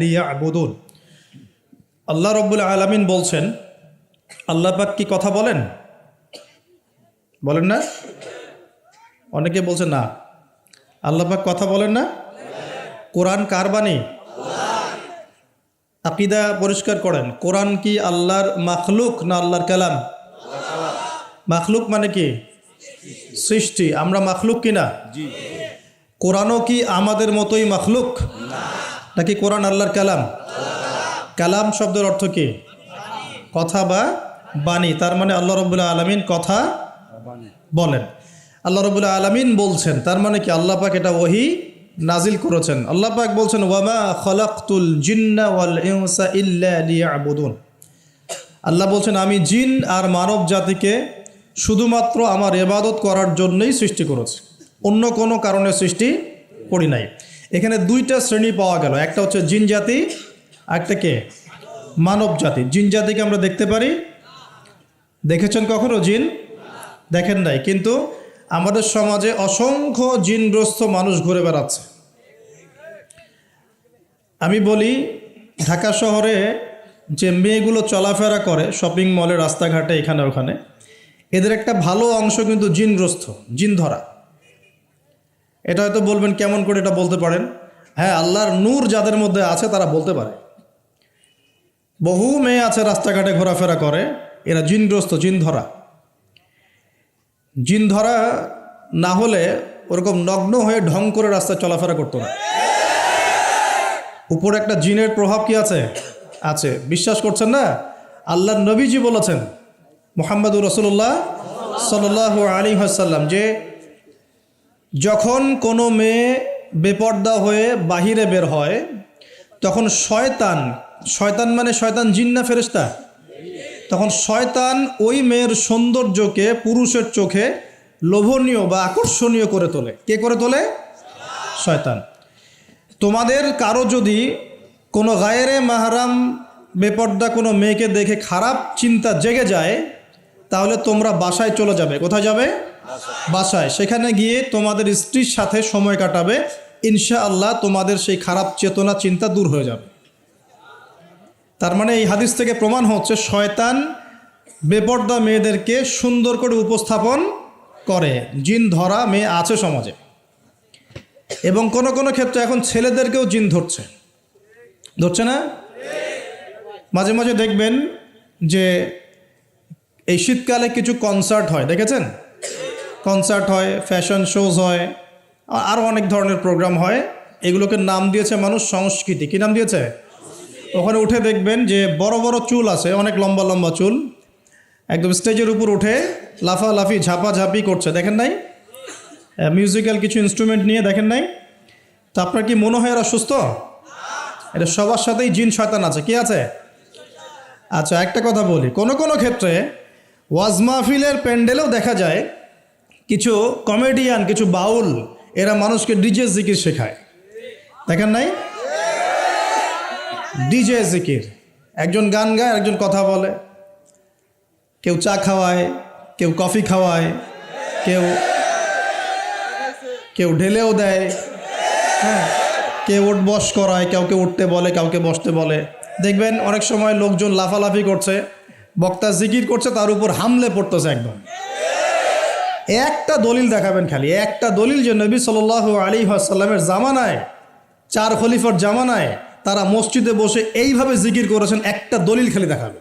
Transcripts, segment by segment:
লিয়াবুদুন। আল্লাহ রব্বুল আলামিন বলছেন, আল্লাহ পাক কি কথা বলেন? বলেন না? অনেকে বলছেন না, আল্লাহ পাক কথা বলেন না। কোরআন কার বাণী? আকিদা পরিষ্কার করেন, কোরআন কি আল্লাহর মাখলুক না আল্লাহর কালাম? মাখলুক মানে কি? সৃষ্টি। আমরা মাখলুক কিনা? কোরআনও কি আমাদের মতোই মাখলুক নাকি কোরআন আল্লাহর কালাম? কালাম শব্দের অর্থ কি? কথা বা বাণী। তার মানে আল্লাহ রাব্বুল আলামিন কথা বলেন, আল্লাহ রাব্বুল আলামিন বলছেন। তার মানে কি আল্লাহ পাক এটা ওহী নাজিল করেছেন। আল্লাহ পাক বলছেন, ওয়ামা খালাকতুল জিন্না ওয়াল ইনসা ইল্লা লিয়াবুদুন। আল্লাহ বলছেন, আমি জিন আর মানব জাতিকে শুধুমাত্র আমার ইবাদত করার জন্যই সৃষ্টি করেছি, অন্য কোনো কারণে সৃষ্টি করি নাই। এখানে দুইটা শ্রেণী পাওয়া গেল, একটা হচ্ছে জিন জাতি, একটা কে? মানব জাতি। জিন জাতিকে আমরা দেখতে পারি, দেখেছেন কখনো জিন? দেখেন নাই, কিন্তু আমাদের সমাজে অসংখ্য জিনগ্রস্ত মানুষ ঘুরে বেড়াচ্ছে। আমি বলি, ঢাকা শহরে যে মেয়েগুলো চলাফেরা করে শপিং মলে, রাস্তাঘাটে, এখানে ওখানে, এদের একটা ভালো অংশ কিন্তু জিনগ্রস্ত, জিন ধরা। এটা হয়তো বলবেন কেমন করে এটা বলতে পারেন? হ্যাঁ, আল্লাহর নূর যাদের মধ্যে আছে তারা বলতে পারে। বহু মেয়ে আছে রাস্তাঘাটে ঘোরাফেরা করে, এরা জিনগ্রস্ত, জিন ধরা। জিন ধরা না হলে ওরকম নগ্ন হয়ে ঢং করে রাস্তায় চলাফেরা করতো না। উপরে একটা জিনের প্রভাব কি আছে? আছে। বিশ্বাস করছেন না? আল্লাহর নবীজি বলেছেন, মুহাম্মদুর রাসূলুল্লাহ সাল্লাল্লাহু আলাইহি ওয়াসাল্লাম, যে যখন কোনো মেয়ে বেপর্দা হয়ে বাহিরে বের হয়, তখন শয়তান, শয়তান মানে শয়তান জিন না ফেরেশতা? তখন শয়তান ওই মেয়ের সৌন্দর্যকে পুরুষের চোখে লোভনীয় বা আকর্ষণীয় করে তোলে। কে করে তোলে? শয়তান। তোমাদের কারো যদি কোনো গায়রে মাহরাম বেপর্দা কোনো মেয়েকে দেখে খারাপ চিন্তা জেগে যায়, তাহলে তোমরা বাসায় চলে যাবে। কোথায় যাবে? বাসায়। সেখানে গিয়ে তোমাদের স্ত্রীর সাথে সময় কাটাবে, ইনশাআল্লাহ তোমাদের সেই খারাপ চেতনা চিন্তা দূর হয়ে যাবে। তার মানে এই হাদিস থেকে প্রমাণ হচ্ছে, শয়তান বেপর্দা মেয়েদেরকে সুন্দর করে উপস্থাপন করে। জিন ধরা মেয়ে আছে সমাজে, এবং কোনো কোনো ক্ষেত্রে এখন ছেলেদেরকেও জিন ধরছে, ধরছে না? মাঝে মাঝে দেখবেন যে এই শীতকালে কিছু কনসার্ট হয়, দেখেছেন? কনসার্ট হয়, ফ্যাশন শোজ হয়, আরও অনেক ধরনের প্রোগ্রাম হয়। এগুলোকে নাম দিয়েছে মানুষ সংস্কৃতি। কী নাম দিয়েছে? ওখানে উঠে দেখবেন যে বড় বড় চুল আছে, অনেক লম্বা লম্বা চুল, একদম স্টেজের উপর উঠে লাফালাফি ঝাপাঝাপি করছে। দেখেন নাই? মিউজিক্যাল কিছু ইনস্ট্রুমেন্ট নিয়ে, দেখেন নাই? তো আপনার কি মনে হয় এরা সুস্থ? এটা সবার সাথেই জিন শয়তান আছে। কি আছে? আচ্ছা, একটা কথা বলি, কোনো কোনো ক্ষেত্রে ওয়াজ মাহফিলের প্যান্ডেলেও দেখা যায় কিছু কমেডিয়ান, কিছু বাউল, এরা মানুষকে ডিজে জিকির শেখায়। দেখেন নাই? ডিজে জিকির, একজন গান গায়, একজন কথা বলে, কেউ চা খাওয়ায়, কেউ কফি খাওয়ায়, কেউ কেউ ঢেলেও দেয়, হ্যাঁ, কেউ উঠ বস করায়, কাউকে উঠতে বলে, কাউকে বসতে বলে। দেখবেন অনেক সময় লোকজন লাফালাফি করছে, বক্তা জিকির করছে, তার উপর হামলে পড়তেছে একদম। একটা দলিল দেখাবেন, খালি একটা দলিল, যে নবী সাল্লাল্লাহু আলাইহি ওয়াসাল্লামের জামানায়, 4 খলিফার জামানায় তারা মসজিদে বসে এইভাবে জিকির করেছেন। একটা দলিল খালি দেখাবে।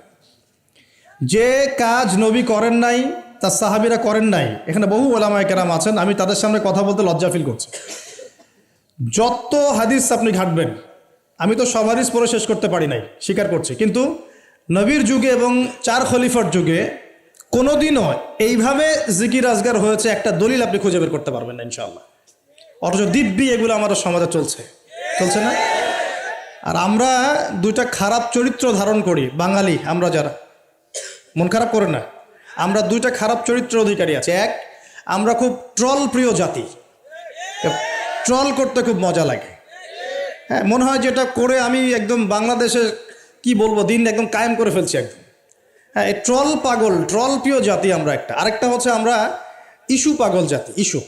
যে কাজ নবী করেন নাই, তার সাহাবীরা করেন নাই। এখানে বহু ওলামায়ে কেরাম আছেন, আমি তাদের সামনে কথা বলতে লজ্জা ফিল করছি। যত হাদিস আপনি ঘাটবেন, আমি তো সব হাদিস পড়ে শেষ করতে পারি নাই, স্বীকার করছি, কিন্তু নবীর যুগে এবং 4 খলিফার যুগে কোনোদিনও এইভাবে জিকির আজগার হয়েছে একটা দলিল আপনি খুঁজে বের করতে পারবেন না ইনশাআল্লাহ। অথচ দিব্যি এগুলো আমাদের সমাজে চলছে, চলছে না? আর আমরা দুইটা খারাপ চরিত্র ধারণ করি, বাঙালি আমরা যারা, মন খারাপ করে না, আমরা দুইটা খারাপ চরিত্র অধিকারী আছে। এক, আমরা খুব ট্রল প্রিয় জাতি, ট্রল করতে খুব মজা লাগে। হ্যাঁ, মনে হয় যেটা করে আমি একদম বাংলাদেশে কি বলবো, দিন একদম কায়েম করে ফেলছি একদম। হ্যাঁ, এই ট্রল পাগল, ট্রল প্রিয় জাতি আমরা একটা। আরেকটা হচ্ছে আমরা ইস্যু পাগল জাতি। ইস্যু,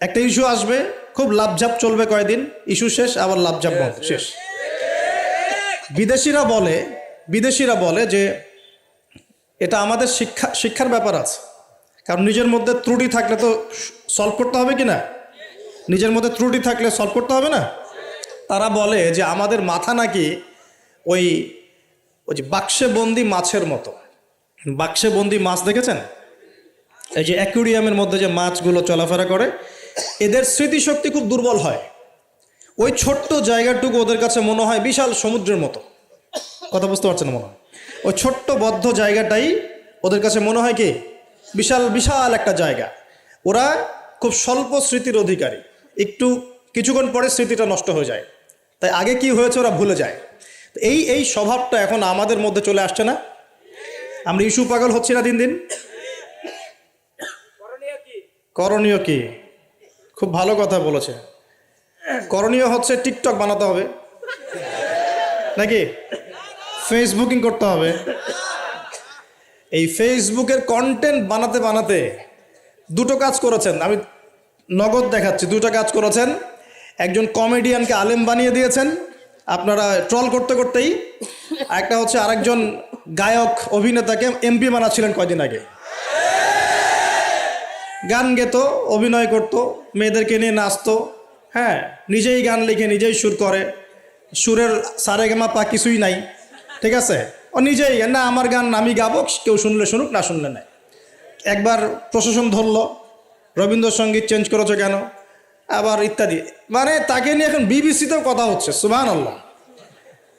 একটা ইস্যু আসবে, খুব লাভঝাপ চলবে কয়েকদিন, ইস্যু শেষ, আবার লাভঝাপ বন্ধ, শেষ। বিদেশিরা বলে যে এটা আমাদের শিক্ষার ব্যাপার আছে, কারণ নিজের মধ্যে ত্রুটি থাকলে তো সলভ করতে হবে কি না? নিজের মধ্যে ত্রুটি থাকলে সলভ করতে হবে না? তারা বলে যে আমাদের মাথা নাকি ওই যে বাক্সে বন্দি মাছের মতো। বাক্সে বন্দি মাছ দেখেছেন? এই যে অ্যাকুরিয়ামের মধ্যে যে মাছগুলো চলাফেরা করে, এদের স্মৃতিশক্তি খুব দুর্বল হয়। ওই ছোট্ট জায়গাটুকু ওদের কাছে মনে হয় বিশাল সমুদ্রের মতো। কথা বুঝতে পারছেন না? মনে হয় ওই ছোট্ট বদ্ধ জায়গাটাই ওদের কাছে মনে হয় কি বিশাল বিশাল একটা জায়গা। ওরা খুব স্বল্প স্মৃতির অধিকারী, কিছুক্ষণ পরে স্মৃতিটা নষ্ট হয়ে যায়, তাই আগে কি হয়েছে ওরা ভুলে যায়। এই স্বভাবটা এখন আমাদের মধ্যে চলে আসছে না? আমরা ইস্যু পাগল হচ্ছি না দিন দিন? করণীয় কি? খুব ভালো কথা বলেছে। করণীয় হচ্ছে টিকটক বানাতে হবে, নাকি ফেসবুকিং করতে হবে। এই ফেসবুকের কন্টেন্ট বানাতে বানাতে দুটো কাজ করেছেন, আমি নগদ দেখাচ্ছি। দুটো কাজ করেছেন। একজন কমেডিয়ানকে আলেম বানিয়ে দিয়েছেন আপনারা ট্রল করতে করতেই। একটা হচ্ছে আরেকজন গায়ক অভিনেতাকে এমপি বানাচ্ছিলেন কয়দিন আগে। গান গেত, অভিনয় করত, মেয়েদেরকে নিয়ে নাচতো, হ্যাঁ, নিজেই গান লিখে নিজেই সুর করে, সুরের সারেগামা পা কিছুই নাই, ঠিক আছে, ও নিজেই না আমার গান আমি গাবো, কেউ শুনলে শুনুক না শুনলে নাই। একবার প্রশাসন ধরলো, রবীন্দ্রসঙ্গীত চেঞ্জ করেছে কেন, আবার ইত্যাদি। মানে তাকে নিয়ে এখন বিবিসিতেও কথা হচ্ছে, সুবহানাল্লাহ।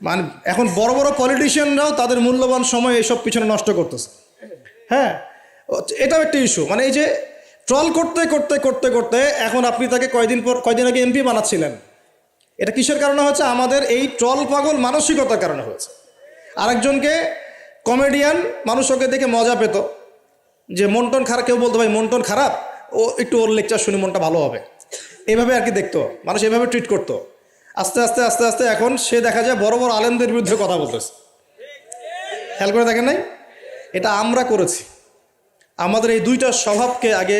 মানে এখন বড় বড় পলিটিশিয়ানরাও তাদের মূল্যবান সময় এইসব পিছনে নষ্ট করতেছে। হ্যাঁ, এটাও একটা ইস্যু। মানে এই যে ট্রল করতে করতে করতে করতে এখন আপনি তাকে কয়দিন আগে এমপি বানাচ্ছিলেন। এটা কিসের কারণে হচ্ছে? আমাদের এই ট্রল পাগল মানসিকতার কারণে হয়েছে। আরেকজনকে কমেডিয়ান, মানুষ ওকে দেখে মজা পেত, যে মন টন খারাপ, কেউ বলতো ভাই মন টন খারাপ, ও একটু ওর লেকচার শুনে মনটা ভালো হবে, এইভাবে আর কি দেখতো মানুষ, এভাবে ট্রিট করতো। আস্তে আস্তে আস্তে আস্তে এখন সে দেখা যায় বড় বড় আলেমদের বিরুদ্ধে কথা বলতেছে। খেয়াল করে দেখেন নাই? এটা আমরা করেছি। আমাদের এই দুইটা স্বভাবকে আগে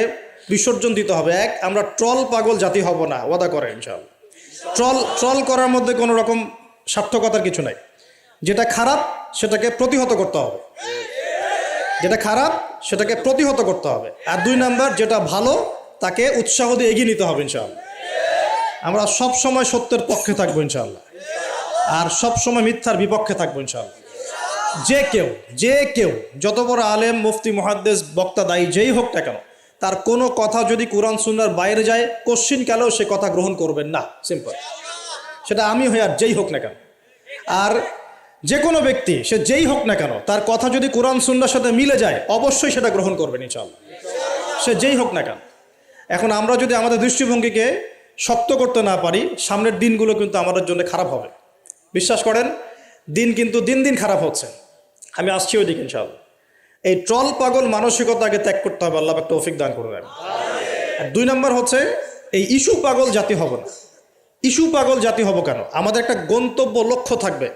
বিসর্জন দিতে হবে। এক, আমরা ট্রল পাগল জাতি হব না, ওয়াদা করে ইনশাআল্লাহ। ট্রল করার মধ্যে কোনো রকম সার্থকতার কিছু নাই। যেটা খারাপ সেটাকে প্রতিহত করতে হবে, যেটা খারাপ সেটাকে প্রতিহত করতে হবে। আর দুই নাম্বার, যেটা ভালো তাকে উৎসাহ দিয়ে এগিয়ে নিতে হবে ইনশাআল্লাহ। আমরা সব সময় সত্যের পক্ষে থাকবো ইনশাআল্লাহ, আর সব সময় মিথ্যার বিপক্ষে থাকবো ইনশাআল্লাহ। যে কেউ যত বড় আলেম, মুফতি, মুহাদ্দিস, বক্তা, দায়ী যেই হোক না কেন, তার কোনো কথা যদি কোরআন সুন্নাহর বাইরে যায়, কোশ্চিন কালেও সে কথা গ্রহণ করবেন না, সিম্পল। সেটা আমি হই আর যেই হোক না কেন। আর যে কোনো ব্যক্তি, সে যেই হোক না কেন, তার কথা যদি কোরআন সুন্নাহর সাথে মিলে যায়, অবশ্যই সেটা গ্রহণ করবেন ইনশাআল্লাহ, সে যেই হোক না কেন। এখন আমরা যদি আমাদের দৃষ্টিভঙ্গিকে শক্ত করতে না পারি, সামনের দিনগুলো কিন্তু আমাদের জন্য খারাপ হবে। বিশ্বাস করেন, দিন কিন্তু দিন দিন খারাপ হচ্ছে। আমি আসছি ওই দিকে ইনশাআল্লাহ। এই ট্রল পাগল মানসিকতাকে ত্যাগ করতে হবে, আল্লাহ একটা তৌফিক দান করবেন। আর দুই নম্বর হচ্ছে এই ইস্যু পাগল জাতি হব না। ইস্যু পাগল জাতি হব কেন? আমাদের একটা গন্তব্য, লক্ষ্য থাকবে।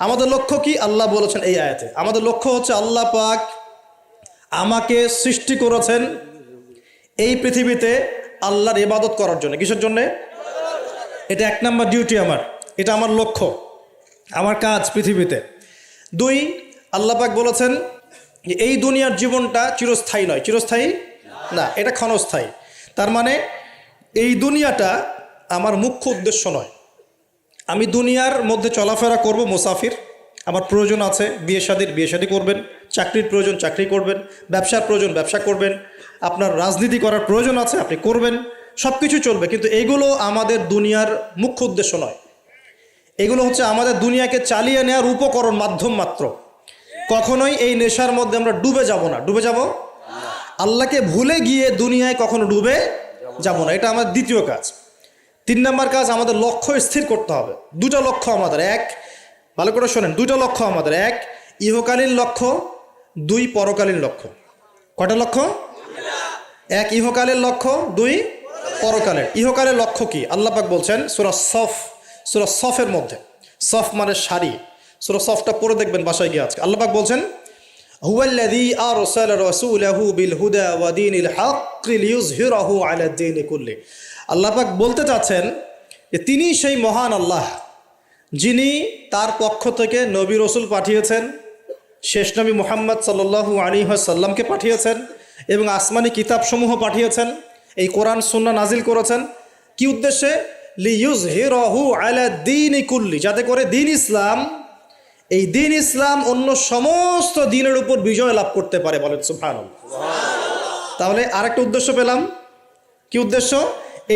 আমাদের লক্ষ্য কি? আল্লাহ বলেছেন এই আয়াতে, আমাদের লক্ষ্য হচ্ছে আল্লাহ পাক আমাকে সৃষ্টি করেছেন এই পৃথিবীতে আল্লাহর ইবাদত করার জন্য। কিসের জন্যে? এটা এক নাম্বার ডিউটি আমার, এটা আমার লক্ষ্য, আমার কাজ পৃথিবীতে। দুই, আল্লাহ পাক বলেছেন যে এই দুনিয়ার জীবনটা চিরস্থায়ী নয়। চিরস্থায়ী না, এটা ক্ষণস্থায়ী। তার মানে এই দুনিয়াটা আমার মুখ্য উদ্দেশ্য নয়। আমি দুনিয়ার মধ্যে চলাফেরা করব, মুসাফির। আমার প্রয়োজন আছে বিয়ে শাদী করবেন, চাকরির প্রয়োজন চাকরি করবেন, ব্যবসার প্রয়োজন ব্যবসা করবেন, আপনার রাজনীতি করার প্রয়োজন আছে আপনি করবেন, সব কিছু চলবে। কিন্তু এগুলো আমাদের দুনিয়ার মুখ্য উদ্দেশ্য নয়। এগুলো হচ্ছে আমাদের দুনিয়াকে চালিয়ে নেওয়ার উপকরণ, মাধ্যম মাত্র। কখনোই এই নেশার মধ্যে আমরা ডুবে যাব না। ডুবে যাব? আল্লাহকে ভুলে গিয়ে দুনিয়ায় কখনো ডুবে যাব না। এটা আমার দ্বিতীয় কাজ। তিন নম্বর কাজ, আমাদের লক্ষ্য স্থির করতে হবে। দুটো লক্ষ্য আমাদের, এক, ভালো করে শোনেন, দুটো লক্ষ্য আমাদের, এক ইহকালীন লক্ষ্য, দুই পরকালীন লক্ষ্য। কয়টা লক্ষ্য? এক ইহকালের লক্ষ্য, দুই পরকালের। ইহকালের লক্ষ্য কি? আল্লাহ পাক বলছেন সূরা সফের মধ্যে, সফ মানে শাড়ি, সূরা সফটা পড়ে দেখবেন বাসায় গিয়ে আজকে। আল্লাহ পাক বলছেন হুয়াল্লাযী আরসালা রাসূলাহু বিল হুদা ওয়া দীনিল হক লিইয়ুযহিরাহু আলা দ্বীনি কুল্লি। আল্লাহ পাক বলতে চাচ্ছেন যে তিনি সেই মহান আল্লাহ যিনি তার পক্ষ থেকে নবী রসুল পাঠিয়েছেন, শেষ নবী মুহাম্মদ সাল্লাল্লাহু আলাইহি ওয়াসাল্লামকে পাঠিয়েছেন এবং আসমানি কিতাবসমূহ পাঠিয়েছেন, এই কোরআন সুন্নাহ নাজিল করেছেন। কি উদ্দেশ্যে? লিইয়ুযহিরাহু আলা দ্বীনি কুল্লি, যাতে করে দিন ইসলাম, এই দিন ইসলাম অন্য সমস্ত দিনের উপর বিজয় লাভ করতে পারে। বলেন সুবহানাল্লাহ। তাহলে আরেকটা উদ্দেশ্য পেলাম। কি উদ্দেশ্য?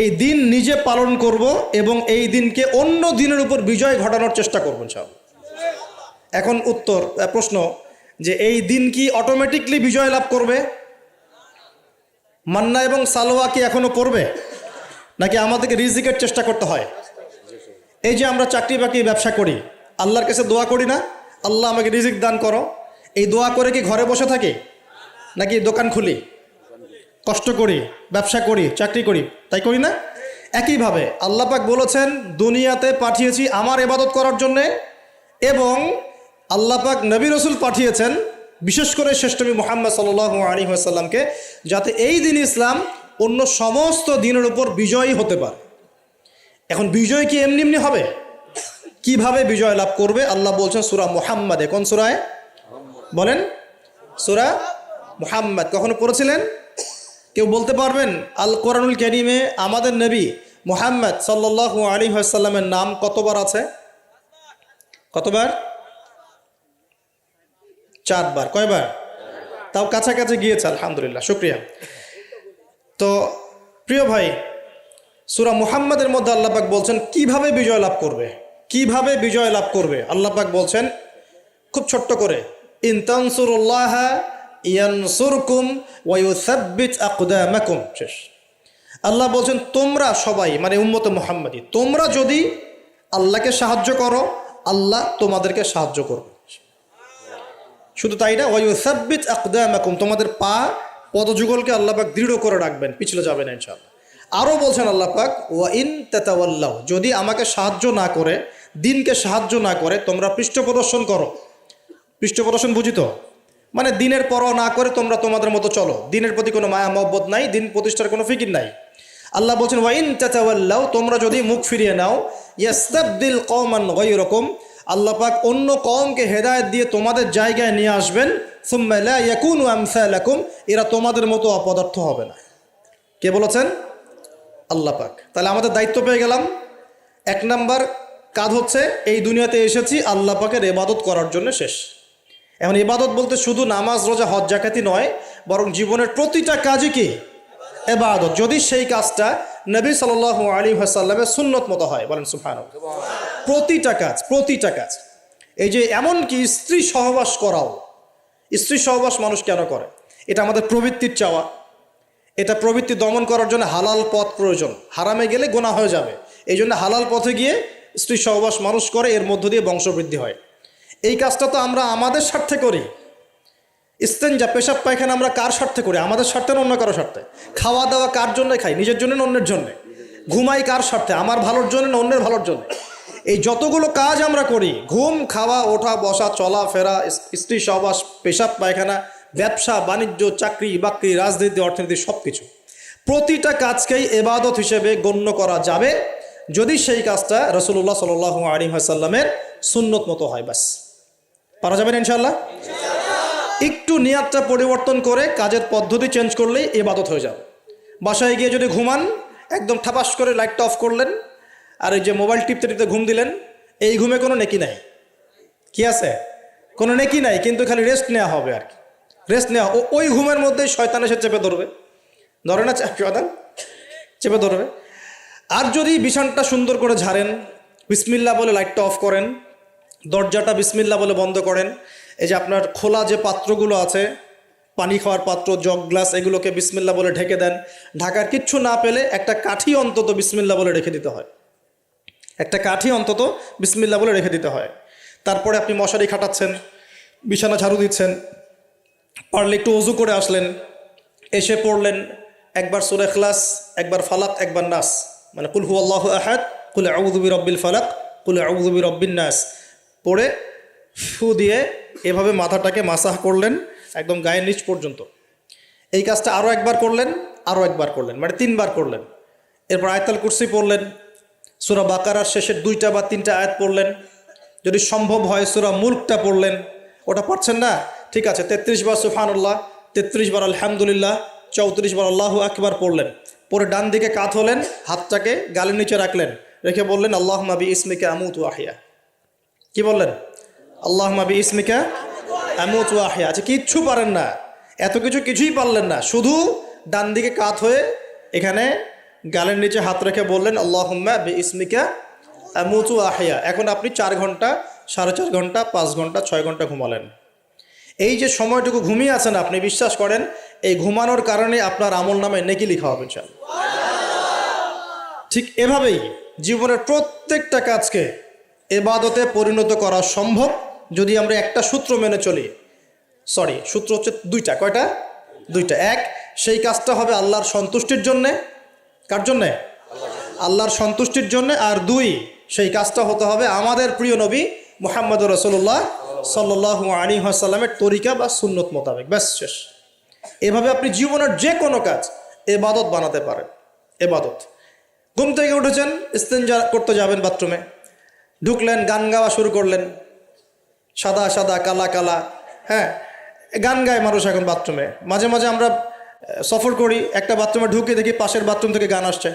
এই দিন নিজে পালন করব এবং এই দিনকে অন্য দিনের উপর বিজয় ঘটানোর চেষ্টা করব ইনশাআল্লাহ। এখন প্রশ্ন যে এই দিন কি অটোমেটিকলি বিজয় লাভ করবে? মান্না এবং সালোয়া কি এখনো করবে, নাকি আমাদেরকে রিজিকের চেষ্টা করতে হয়? এই যে আমরা চাকরি বাকরি ব্যবসা করি, আল্লাহর কাছে দোয়া করি না, আল্লাহ আমাকে রিজিক দান করো, এই দোয়া করে কি ঘরে বসে থাকি, নাকি দোকান খুলি, কষ্ট করি, ব্যবসা করি, চাকরি করি? তাই করি না? একইভাবে আল্লাহ পাক বলেছেন দুনিয়াতে পাঠিয়েছি আমার ইবাদত করার জন্যে, এবং আল্লাহ পাক নবী রসুল পাঠিয়েছেন বিশেষ করে শেষ নবী মুহাম্মদ সাল্লাল্লাহু আলাইহি ওয়াসাল্লামকে, যাতে এই দিন ইসলাম অন্য সমস্ত দিনের উপর বিজয়ী হতে পারে। এখন বিজয় কি এমনি এমনি হবে? কিভাবে বিজয় লাভ করবে? আল্লাহ বলছেন সূরা মুহাম্মাদে। কোন সূরায় বলেন? সূরা মুহাম্মাদ। কখনো পড়েছিলেন? কেউ বলতে পারবেন আল কোরআনুল কারীমে আমাদের নবী মুহাম্মদ সাল্লাল্লাহু আলাইহি ওয়াসাল্লামের নাম কতবার আছে? কতবার? 4 বার। কয়বার? তাও কাছাকাছি গিয়েছে, আলহামদুলিল্লাহ, শুকরিয়া। তো প্রিয় ভাই, সূরা মুহাম্মাদের মধ্যে আল্লাহ পাক বলছেন কিভাবে বিজয় লাভ করবে, কিভাবে বিজয় লাভ করবে। আল্লাহ পাক বলছেন খুব ছোট্ট করে, ইন তানসুরুল্লাহ ইয়ানসুরকুম ওয়া ইউসাব্বিত আকদামাকুম। শেষ। আল্লাহ বলছেন তোমরা সবাই, মানে উম্মত মুহাম্মাদি, তোমরা যদি আল্লাহকে সাহায্য করো, আল্লাহ তোমাদেরকে সাহায্য করবে। শুধু তাই না, ওয়া ইউসাব্বিত আকদামাকুম, তোমাদের পা পদযুগলকে আল্লাহ পাক দৃঢ় করে রাখবেন, পিছলে যাবে না ইনশাআল্লাহ। আরও বলছেন আল্লাহ পাক, ওয়া ইন তাতাওয়াল্লাউ, যদি আমাকে সাহায্য না করে, দিনকে সাহায্য না করে তোমরা পৃষ্ঠ প্রদর্শন করো। পৃষ্ঠ প্রদর্শন বুঝি তো? মানে দিনের পরোয়া না করে তোমরা তোমাদের মতো চলো, দিনের প্রতি কোনো মায়া মহব্বত নাই, দিন প্রতিষ্ঠার কোনো ফিকির নাই। আল্লাহ বলছেন ওয়া ইন তাতাওয়াল্লাউ, তোমরা যদি মুখ ফিরিয়ে নাও, ইয়াস্তাবদিল কওমান গায়রাকুম, আল্লাহ পাক অন্য কওমকে হেদায়েত দিয়ে তোমাদের জায়গায় নিয়ে আসবেন। সুম্মা লা ইয়াকুনু আমসালাকুম, এরা তোমাদের মতো অপদার্থ হবে না। কে বলেছেন? আল্লাহ পাক। তাহলে আমাদের দায়িত্ব পেয়ে গেলাম। 1 নাম্বার কাজ হচ্ছে এই দুনিয়াতে এসেছি আল্লাহ পাকের ইবাদত করার জন্য, শেষ। এখন ইবাদত বলতে শুধু নামাজ, রোজা, হজ, জাকাতই নয়, বরং জীবনের প্রতিটা কাজই কি ইবাদত, যদি সেই কাজটা নবী সাল্লাল্লাহু আলাইহি ওয়াসাল্লামের সুন্নত মতো হয়। বলেন সুবহানাল্লাহ। প্রতিটা কাজ, প্রতিটা কাজ। এই যে এমনকি স্ত্রী সহবাস করাও, স্ত্রী সহবাস মানুষ কেন করে? এটা আমাদের প্রবৃত্তির চাওয়া, এটা প্রবৃত্তি দমন করার জন্য হালাল পথ প্রয়োজন, হারামে গেলে গুনাহ হয়ে যাবে, এই জন্য হালাল পথে গিয়ে স্ত্রী সহবাস মানুষ করে, এর মধ্য দিয়ে বংশবৃদ্ধি হয়। এই কাজটা তো আমরা আমাদের স্বার্থে করি। ইস্তেঞ্জা, পেশাব পায়খানা আমরা কার স্বার্থে করি? আমাদের স্বার্থে না অন্য কারো স্বার্থে? খাওয়া দাওয়া কার জন্য খাই? নিজের জন্য না অন্যের জন্যে? ঘুমাই কার স্বার্থে? আমার ভালোর জন্য না অন্যের ভালোর জন্য? এই যতগুলো কাজ আমরা করি, ঘুম, খাওয়া, ওঠা, বসা, চলাফেরা, স্ত্রী সহবাস, পেশাব পায়খানা, ব্যবসা বাণিজ্য, চাকরি বাকরি, রাজনীতি, অর্থনীতি, সব কিছু, প্রতিটা কাজকেই ইবাদত হিসেবে গণ্য করা যাবে যদি সেই কাজটা রাসূলুল্লাহ সাল্লাল্লাহু আলাইহি ওয়াসাল্লামের সুন্নত মতো হয়। বাস, পারা যাবে না ইনশাআল্লাহ। একটু নিয়াতটা পরিবর্তন করে কাজের পদ্ধতি চেঞ্জ করলেই ইবাদত হয়ে যাবে। বাসায় গিয়ে যদি ঘুমান, একদম ঠাপাস করে লাইটটা অফ করলেন আর এই যে মোবাইল টিপতে টিপতে ঘুম দিলেন, এই ঘুমে কোনো নেকি নাই। কি আছে? কোনো নেকি নাই, কিন্তু খালি রেস্ট নেওয়া হবে আর কি। রেস্ট নেওয়া, ওই ঘুমের মধ্যেই শয়তান এসে চেপে ধরবে, ধরে না শয়তান? চেপে ধরবে। আর যদি বিছানটা সুন্দর করে ঝাড়েন, বিসমিল্লাহ বলে লাইটটা অফ করেন, দরজাটা বিসমিল্লাহ বলে বন্ধ করেন, এই যে আপনার খোলা যে পাত্রগুলো আছে, পানি খাওয়ার পাত্র, জগ, গ্লাস, এগুলোকে বিসমিল্লাহ বলে ঢেকে দেন। ঢাকার কিচ্ছু না পেলে একটা কাঠি অন্তত বিসমিল্লাহ বলে রেখে দিতে হয়, একটা কাঠি অন্তত বিসমিল্লাহ বলে রেখে দিতে হয়। তারপরে আপনি মশারি খাটাচ্ছেন, বিছানা ঝাড়ু দিচ্ছেন, পারলে একটু ওযু করে আসলেন, এসে পড়লেন একবার সূরা ইখলাস, একবার ফালাক, একবার নাস, মানে কুল হুয়াল্লাহু আহাদ, কুল আউযু বিরাব্বিল ফালাক, কুল আউযু বিরাব্বিন নাস পড়ে ফু দিয়ে এভাবে মাথাটাকে মাসাহ করলেন একদম গায়ের নিচ পর্যন্ত। এই কাজটা আরও একবার করলেন, আরও একবার করলেন, মানে 3 বার করলেন। এরপর আয়াতুল কুরসি পড়লেন, সূরা বাকারার শেষের 2টা বা 3টা আয়াত পড়লেন, যদি সম্ভব হয় সূরা মুলকটা পড়লেন। ওটা পারছেন না, ঠিক আছে, 33 বার সুবহানাল্লাহ, 33 বার আলহামদুলিল্লাহ, 34 বার আল্লাহু আকবার পড়লেন। পরে ডান দিকে কাত হলেন, হাতটাকে গালের নিচে রাখলেন, রেখে বললেন আল্লাহুম্মা বিইসমিকা আমুতু ওয়া আহইয়া। কি বললেন? আল্লাহুম্মা বিইসমিকা আমুতু ওয়া আহইয়া। আচ্ছা, কিচ্ছু পারেন না, এত কিছুই পারলেন না, শুধু ডান দিকে কাত হয়ে এখানে গালের নিচে হাত রেখে বললেন আল্লাহুম্মা বিইসমিকা আমুতু ওয়া আহইয়া। এখন আপনি 4 ঘন্টা, 4.5 ঘন্টা, 5 ঘন্টা, 6 ঘন্টা ঘুমালেন। এই যে সময়টুকু ঘুমিয়ে আছেন আপনি, বিশ্বাস করেন এই ঘুমানোর কারণে আপনার আমল নামে নেকি লেখা হবে ইনশাআল্লাহ। ঠিক এভাবেই জীবনের প্রত্যেকটা কাজকে ইবাদতে পরিণত করা সম্ভব যদি আমরা একটা সূত্র মেনে চলি। সূত্র হচ্ছে 2টা। কয়টা? 2টা। এক, সেই কাজটা হবে আল্লাহর সন্তুষ্টির জন্যে। কার জন্যে? আল্লাহর সন্তুষ্টির জন্যে। আর 2, সেই কাজটা হতে হবে আমাদের প্রিয় নবী মুহাম্মদুর রাসূলুল্লাহ সাল্লাল্লাহু আলাইহি ওয়াসাল্লামের তরিকা বা সুন্নত মোতাবেক। ব্যাস, শেষ। এভাবে আপনি জীবনের যে কোনো কাজ ইবাদত বানাতে পারেন। ইবাদত। ঘুম থেকে উঠেছেন, ইস্তেঞ্জা করতে যাবেন, বাথরুমে ঢুকলেন, গান গাওয়া শুরু করলেন, সাদা সাদা কালা কালা, হ্যাঁ, গান গায় মানুষ এখন বাথরুমে। মাঝে মাঝে আমরা সফর করি, একটা বাথরুমে ঢুকে দেখি পাশের বাথরুম থেকে গান আসছে।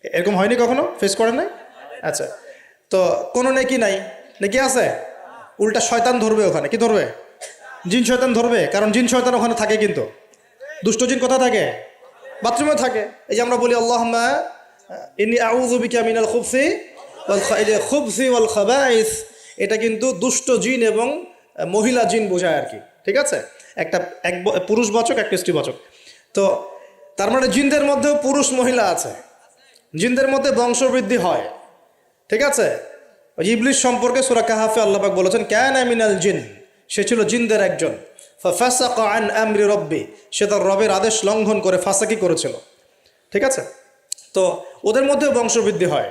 এরকম হয়নি কখনো? ফেস করেন নাই? আচ্ছা, তো কোনো নেকি নাই? নেকি আছে? উল্টা শয়তান ধরবে ওখানে। কি ধরবে? জিন শয়তান ধরবে, কারণ জিন শয়তান ওখানে থাকে। কিন্তু দুষ্ট জিন কোথায় থাকে? বাথরুমে থাকে। এই যে আমরা বলি আল্লাহুম্মা ইন্নী আউযু বিকা মিনাল খুবসি ওয়াল খাবাইস, এটা কিন্তু দুষ্ট জিন এবং মহিলা জিন বোঝায় আর কি, ঠিক আছে? এক পুরুষবাচক, একটা স্ত্রীবাচক। তো তার মানে জিনদের মধ্যেও পুরুষ মহিলা আছে, জিনদের মধ্যে বংশবৃদ্ধি হয়, ঠিক আছে? ইবলিস সম্পর্কে সূরা কাহাফে আল্লাহ পাক বলেছেন কানা মিনাল জিন, সে ছিল জিনদের একজন। ফাসাকা আন আমরি রব্বি, সে তার রবের আদেশ লঙ্ঘন করে ফাসাকি করেছিল, ঠিক আছে? তো ওদের মধ্যেও বংশবৃদ্ধি হয়।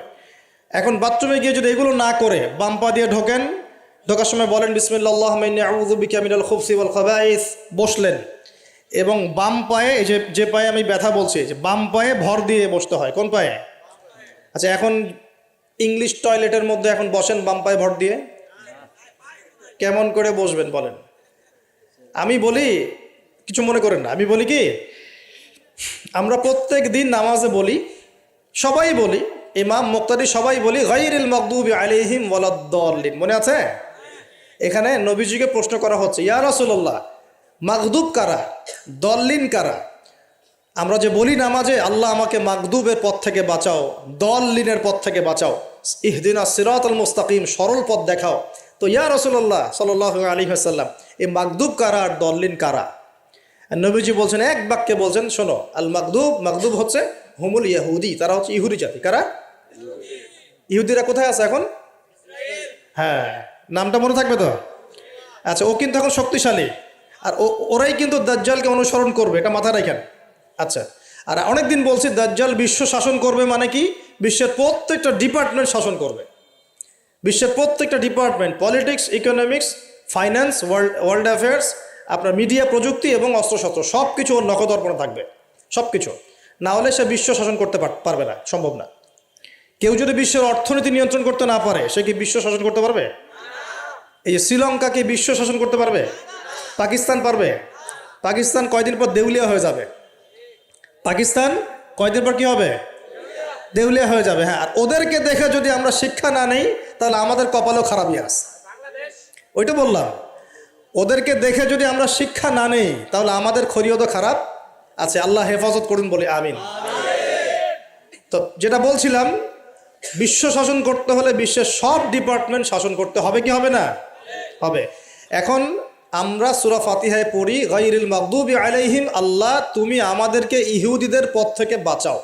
এখন বাথরুমে গিয়ে যদি এগুলো না করে বাম পা দিয়ে ঢোকেন, ঢোকার সময় বলেন বিসমিল্লাহ আল্লাহুম্মা ইন্নী আউযু বিকা মিনাল খুবসি ওয়াল খাবাইস, বসলেন, এবং বাম পায়ে, এই যে পায়ে আমি ব্যথা বলছি, যে বাম পায়ে ভর দিয়ে বসতে হয়। কোন পায়ে? আচ্ছা, এখন ইংলিশ টয়লেটের মধ্যে এখন বসেন বাম পায়ে ভর দিয়ে, কেমন করে বসবেন বলেন? আমি বলি, কিছু মনে করেন না, আমি বলি কি, আমরা প্রত্যেক দিন নামাজে বলি, সবাই বলি, ইমাম মুক্তাদি সবাই বলি গায়রিল মাগদুবি আলাইহিম ওয়ালাদ-দাল্লিন। মনে আছে? এখানে নবীজিকে প্রশ্ন করা হচ্ছে, ইয়া রাসূলুল্লাহ, মাগদুব কারা, দল্লিন কারা? আমরা যে বলি নামাজে আল্লাহ আমাকে মাগদুবের পথ থেকে বাঁচাও, দল্লিনের পথ থেকে বাঁচাও, ইহদিনাস সিরাতাল মুস্তাকিম, সরল পথ দেখাও। তো ইয়া রাসূলুল্লাহ সাল্লাল্লাহু আলাইহি ওয়াসাল্লাম, এই মাগদুব কারা আর দল্লিন কারা? আর নবীজি বলছেন, এক বাক্যে বলছেন, শোনো, আল মাগদুব হচ্ছে হুমুল ইহুদি, তারা হচ্ছে ইহুদি জাতি। কারা? ইহুদিরা কোথায় আছে এখন? হ্যাঁ, নামটা মনে থাকবে তো? আচ্ছা, ও কিন্তু এখন শক্তিশালী, আর ওরাই কিন্তু দাজ্জালকে অনুসরণ করবে, এটা মাথায় রাখেন। আচ্ছা, আর অনেকদিন বলছি দাজ্জাল বিশ্ব শাসন করবে, মানে কি? বিশ্বের প্রত্যেকটা ডিপার্টমেন্ট শাসন করবে। বিশ্বের প্রত্যেকটা department, politics, economics, finance, world affairs, আপনার মিডিয়া, প্রযুক্তি এবং অস্ত্রশস্ত্র, সব কিছু ওর নখদর্পণে থাকবে, সব কিছু। না হলে সে বিশ্ব শাসন করতে পারবে না, সম্ভব না। কেউ যদি বিশ্বের অর্থনীতি নিয়ন্ত্রণ করতে না পারে, সে কি বিশ্ব শাসন করতে পারবে? এই যে শ্রীলঙ্কা কি বিশ্ব শাসন করতে পারবে? পাকিস্তান পারবে? পাকিস্তান কয়দিন পর দেউলিয়া হয়ে যাবে। পাকিস্তান কয়দিন পর কি হবে? দেউলিয়া হয়ে যাবে। হ্যাঁ, আর ওদেরকে দেখে যদি আমরা শিক্ষা না নেই, তাহলে আমাদের কপালও খারাপই আছে। ওইটা বললাম, ওদেরকে দেখে যদি আমরা শিক্ষা না নেই, তাহলে আমাদের খরিয়তও খারাপ আছে। আল্লাহ হেফাজত করুন, বলি আমিন। তো যেটা বলছিলাম, বিশ্ব শাসন করতে হলে বিশ্বের সব ডিপার্টমেন্ট শাসন করতে হবে, কি হবে না? হবে। এখন আমরা সূরা ফাতিহায় পড়ি গায়রিল মাগদুবি আলাইহিম, আল্লাহ তুমি আমাদেরকে ইহুদিদের পথ থেকে বাঁচাও।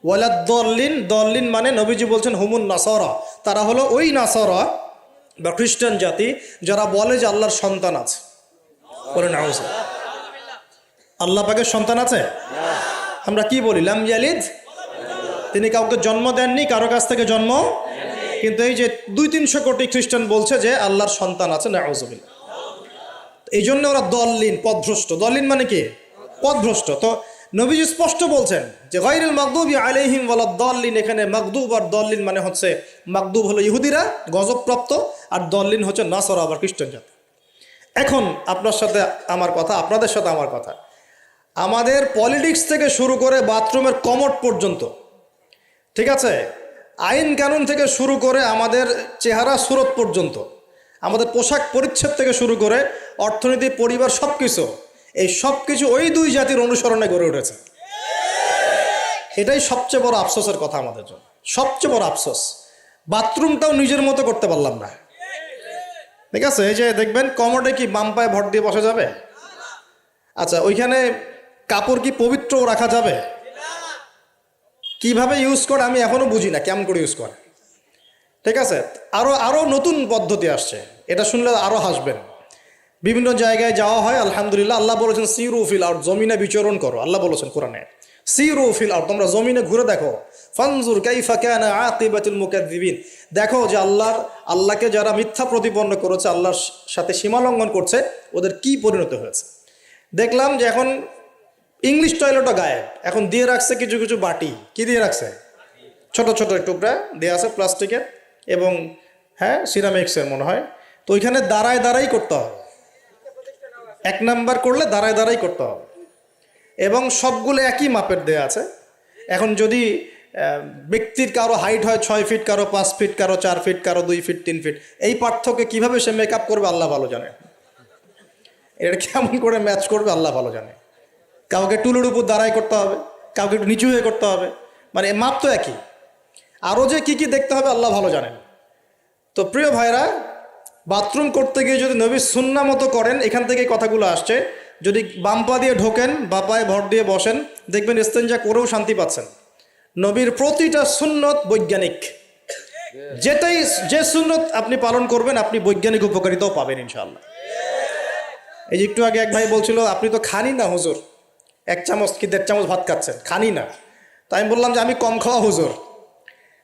ওয়ালাদ-দাল্লিন, দল্লিন মানে নবীজি বলছেন হুমুন নাসারা, তারা হলো ওই নাসারা বা খ্রিস্টান জাতি যারা বলে যে আল্লাহর সন্তান আছে। বলেন আউযুবিল্লাহ। আল্লাহ পাকের সন্তান আছে? আমরা কি বলি? লাম ইয়ালিদ, তিনি কাউকে জন্ম দেননি, কারো কাছ থেকে জন্ম। কিন্তু এই যে 200-300 কোটি খ্রিস্টান বলছে যে আল্লাহর সন্তান আছে, নাউযুবিল্লাহ। এই জন্য ওরা দল্লিন, পথভ্রষ্ট। দল্লিন মানে কি? পথভ্রষ্ট। তো নবীজি স্পষ্ট বলছেন যে গায়রুল মাগদুবি আলাইহিম ওয়ালাদ-দাল্লিন, এখানে মাগদুব আর দল্লিন মানে হচ্ছে, মাগদুব হলো ইহুদিরা গজবপ্রাপ্ত, আর দল্লিন হচ্ছে নাসারা আবার খ্রিস্টান জাতি। এখন আপনার সাথে আমার কথা, আপনাদের সাথে আমার কথা, আমাদের পলিটিক্স থেকে শুরু করে বাথরুমের কমোড পর্যন্ত, ঠিক আছে, আইন কানুন থেকে শুরু করে আমাদের চেহারা সুরত পর্যন্ত, আমাদের পোশাক পরিচ্ছদ থেকে শুরু করে অর্থনীতি, পরিবার, সব কিছু, এই সব কিছু ওই দুই জাতির অনুসরণে গড়ে উঠেছে। এটাই সবচেয়ে বড় আফসোসের কথা আমাদের জন্য, সবচেয়ে বড় আফসোস। বাথরুমটাও নিজের মতো করতে পারলাম না, ঠিক আছে। এই যে দেখবেন কমোডে কি বাম পায়ে ভর দিয়ে বসা যাবে? আচ্ছা, ওইখানে কাপড় কি পবিত্র রাখা যাবে? কিভাবে ইউজ করে আমি এখনো বুঝি না, কেমন করে ইউজ করে, ঠিক আছে। আরো নতুন পদ্ধতি আসছে, এটা শুনলে আরো হাসবেন। বিভিন্ন জায়গায় যাওয়া হয়, আলহামদুলিল্লাহ, আল্লাহ বলেছেন সিরু ফিল আরদ, জমিনে বিচরণ করো, আল্লাহ বলেছেন কোরআনে সিরু ফিল আরদ, তোমরা জমিনে ঘুরে দেখো, ফানজুর কাইফা কানা আকিবাতুল মুকাজ্জিবিন, দেখো যে আল্লাহকে যারা মিথ্যা প্রতিপন্ন করেছে, আল্লাহর সাথে সীমা লঙ্ঘন করছে, ওদের কি পরিণত হয়েছে। দেখলাম যে এখন ইংলিশ টয়লেটও গায়েব, এখন দিয়ে রাখছে কিছু কিছু বাটি, কি দিয়ে রাখছে, ছোট ছোট টুকরা দিয়ে আছে প্লাস্টিকের এবং হ্যাঁ সিরামিক্সের মনে হয়। তো ওইখানে দাঁড়ায় দাঁড়াই করতে হবে, 1 নাম্বার করলে দাঁড়ায় দাঁড়াই করতে হবে, এবং সবগুলো একই মাপের দেয়া আছে। এখন যদি ব্যক্তির কারো হাইট হয় 6 ফিট, কারো 5 ফিট, কারো 4 ফিট, কারো 2 ফিট, 3 ফিট, এই পার্থক্যে কিভাবে সে মেকআপ করবে আল্লাহ ভালো জানে, এটা কেমন করে ম্যাচ করবে আল্লাহ ভালো জানে। কাউকে টুলের উপর দাঁড়াই করতে হবে, কাউকে একটু নিচু হয়ে করতে হবে, মানে মাপ তো একই। আরও যে কি কি দেখতে হবে আল্লাহ ভালো জানেন। তো প্রিয় ভাইরা, বাথরুম করতে গিয়ে যদি নবীর সুন্নাহ মতো করেন, এখান থেকে কথাগুলো আসছে, যদি বাম পা দিয়ে ঢোকেন, বা পায়ে ভর দিয়ে বসেন, দেখবেন ইস্তেঞ্জা করেও শান্তি পাচ্ছেন। নবীর প্রতিটা সুন্নত বৈজ্ঞানিক, যে সুন্নত আপনি পালন করবেন আপনি বৈজ্ঞানিক উপকারিতাও পাবেন ইনশাআল্লাহ। এই যে একটু আগে এক ভাই বলছিল আপনি তো খানি না হুজুর, 1 চামচ কি 1.5 চামচ ভাত খাচ্ছেন, খানি না। তাই আমি বললাম যে আমি কম খাওয়া হুজুর,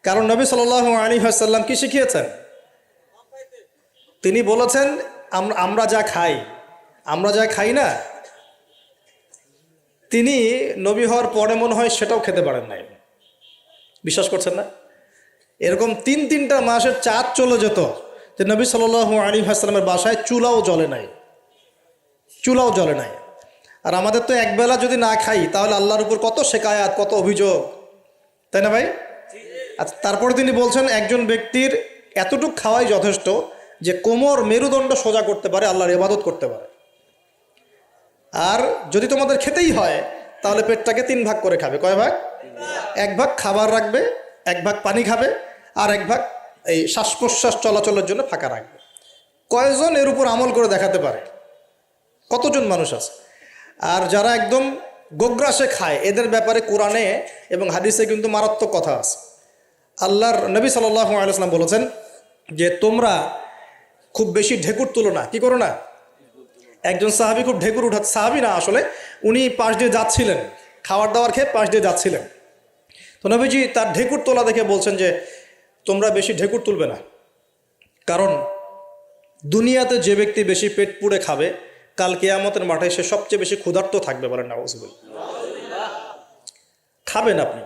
কারণ নবী সাল্লাল্লাহু আলাইহি ওয়াসাল্লাম কি শিখিয়েছেন? তিনি বলেছেন আমরা যা খাই না, তিনি নবী হওয়ার পরে মনে হয় সেটাও খেতে পারেন নাই, বিশ্বাস করছেন না? এরকম 3-3টা মাসের চাঁদ চলে যেত যে নবী সাল্লাল্লাহু আলাইহি ওয়াসাল্লামের বাসায় চুলাও জ্বলে নাই। আর আমাদের তো একবেলা যদি না খাই তাহলে আল্লাহর উপর কত শেকায়াত, কত অভিযোগ, তাই না ভাই? আচ্ছা, তারপরে তিনি বলছেন একজন ব্যক্তির এতটুকু খাওয়াই যথেষ্ট যে কোমর মেরুদণ্ড সোজা করতে পারে, আল্লাহর ইবাদত করতে পারে। আর যদি তোমাদের খেতেই হয় তাহলে পেটটাকে 3 ভাগ করে খাবে। কয় ভাগ? 1 ভাগ খাবার রাখবে, 1 ভাগ পানি খাবে, আর 1 ভাগ এই শ্বাস প্রশ্বাস চলাচলের জন্য ফাঁকা রাখবে। কয়জন এর উপর আমল করে দেখাতে পারে? কতজন মানুষ আছে? আর যারা একদম গোগ্রাসে খায়, এদের ব্যাপারে কোরআনে এবং হাদিসে কিন্তু মারাত্মক কথা আছে। আল্লাহর নবী সাল্লাল্লাহু আলাইহি ওয়াসাল্লাম বলেছেন যে তোমরা খুব বেশি ঢেকুর তুলো না। কি করো না? একজন সাহাবী খুব ঢেকুর উঠাচ্ছে, সাহাবী না আসলে, উনি পাশ দিয়ে যাচ্ছিলেন, খাবার দাবার খেয়ে পাশ দিয়ে যাচ্ছিলেন। তো নবীজি তার ঢেকুর তোলা দেখে বলছেন যে তোমরা বেশি ঢেকুর তুলবে না, কারণ দুনিয়াতে যে ব্যক্তি বেশি পেট পুড়ে খাবে, কাল কিয়ামতের মাঠে সে সবচেয়ে বেশি ক্ষুধার্ত থাকবে। বলেন নাউযুবিল্লাহ। খাবেন আপনি,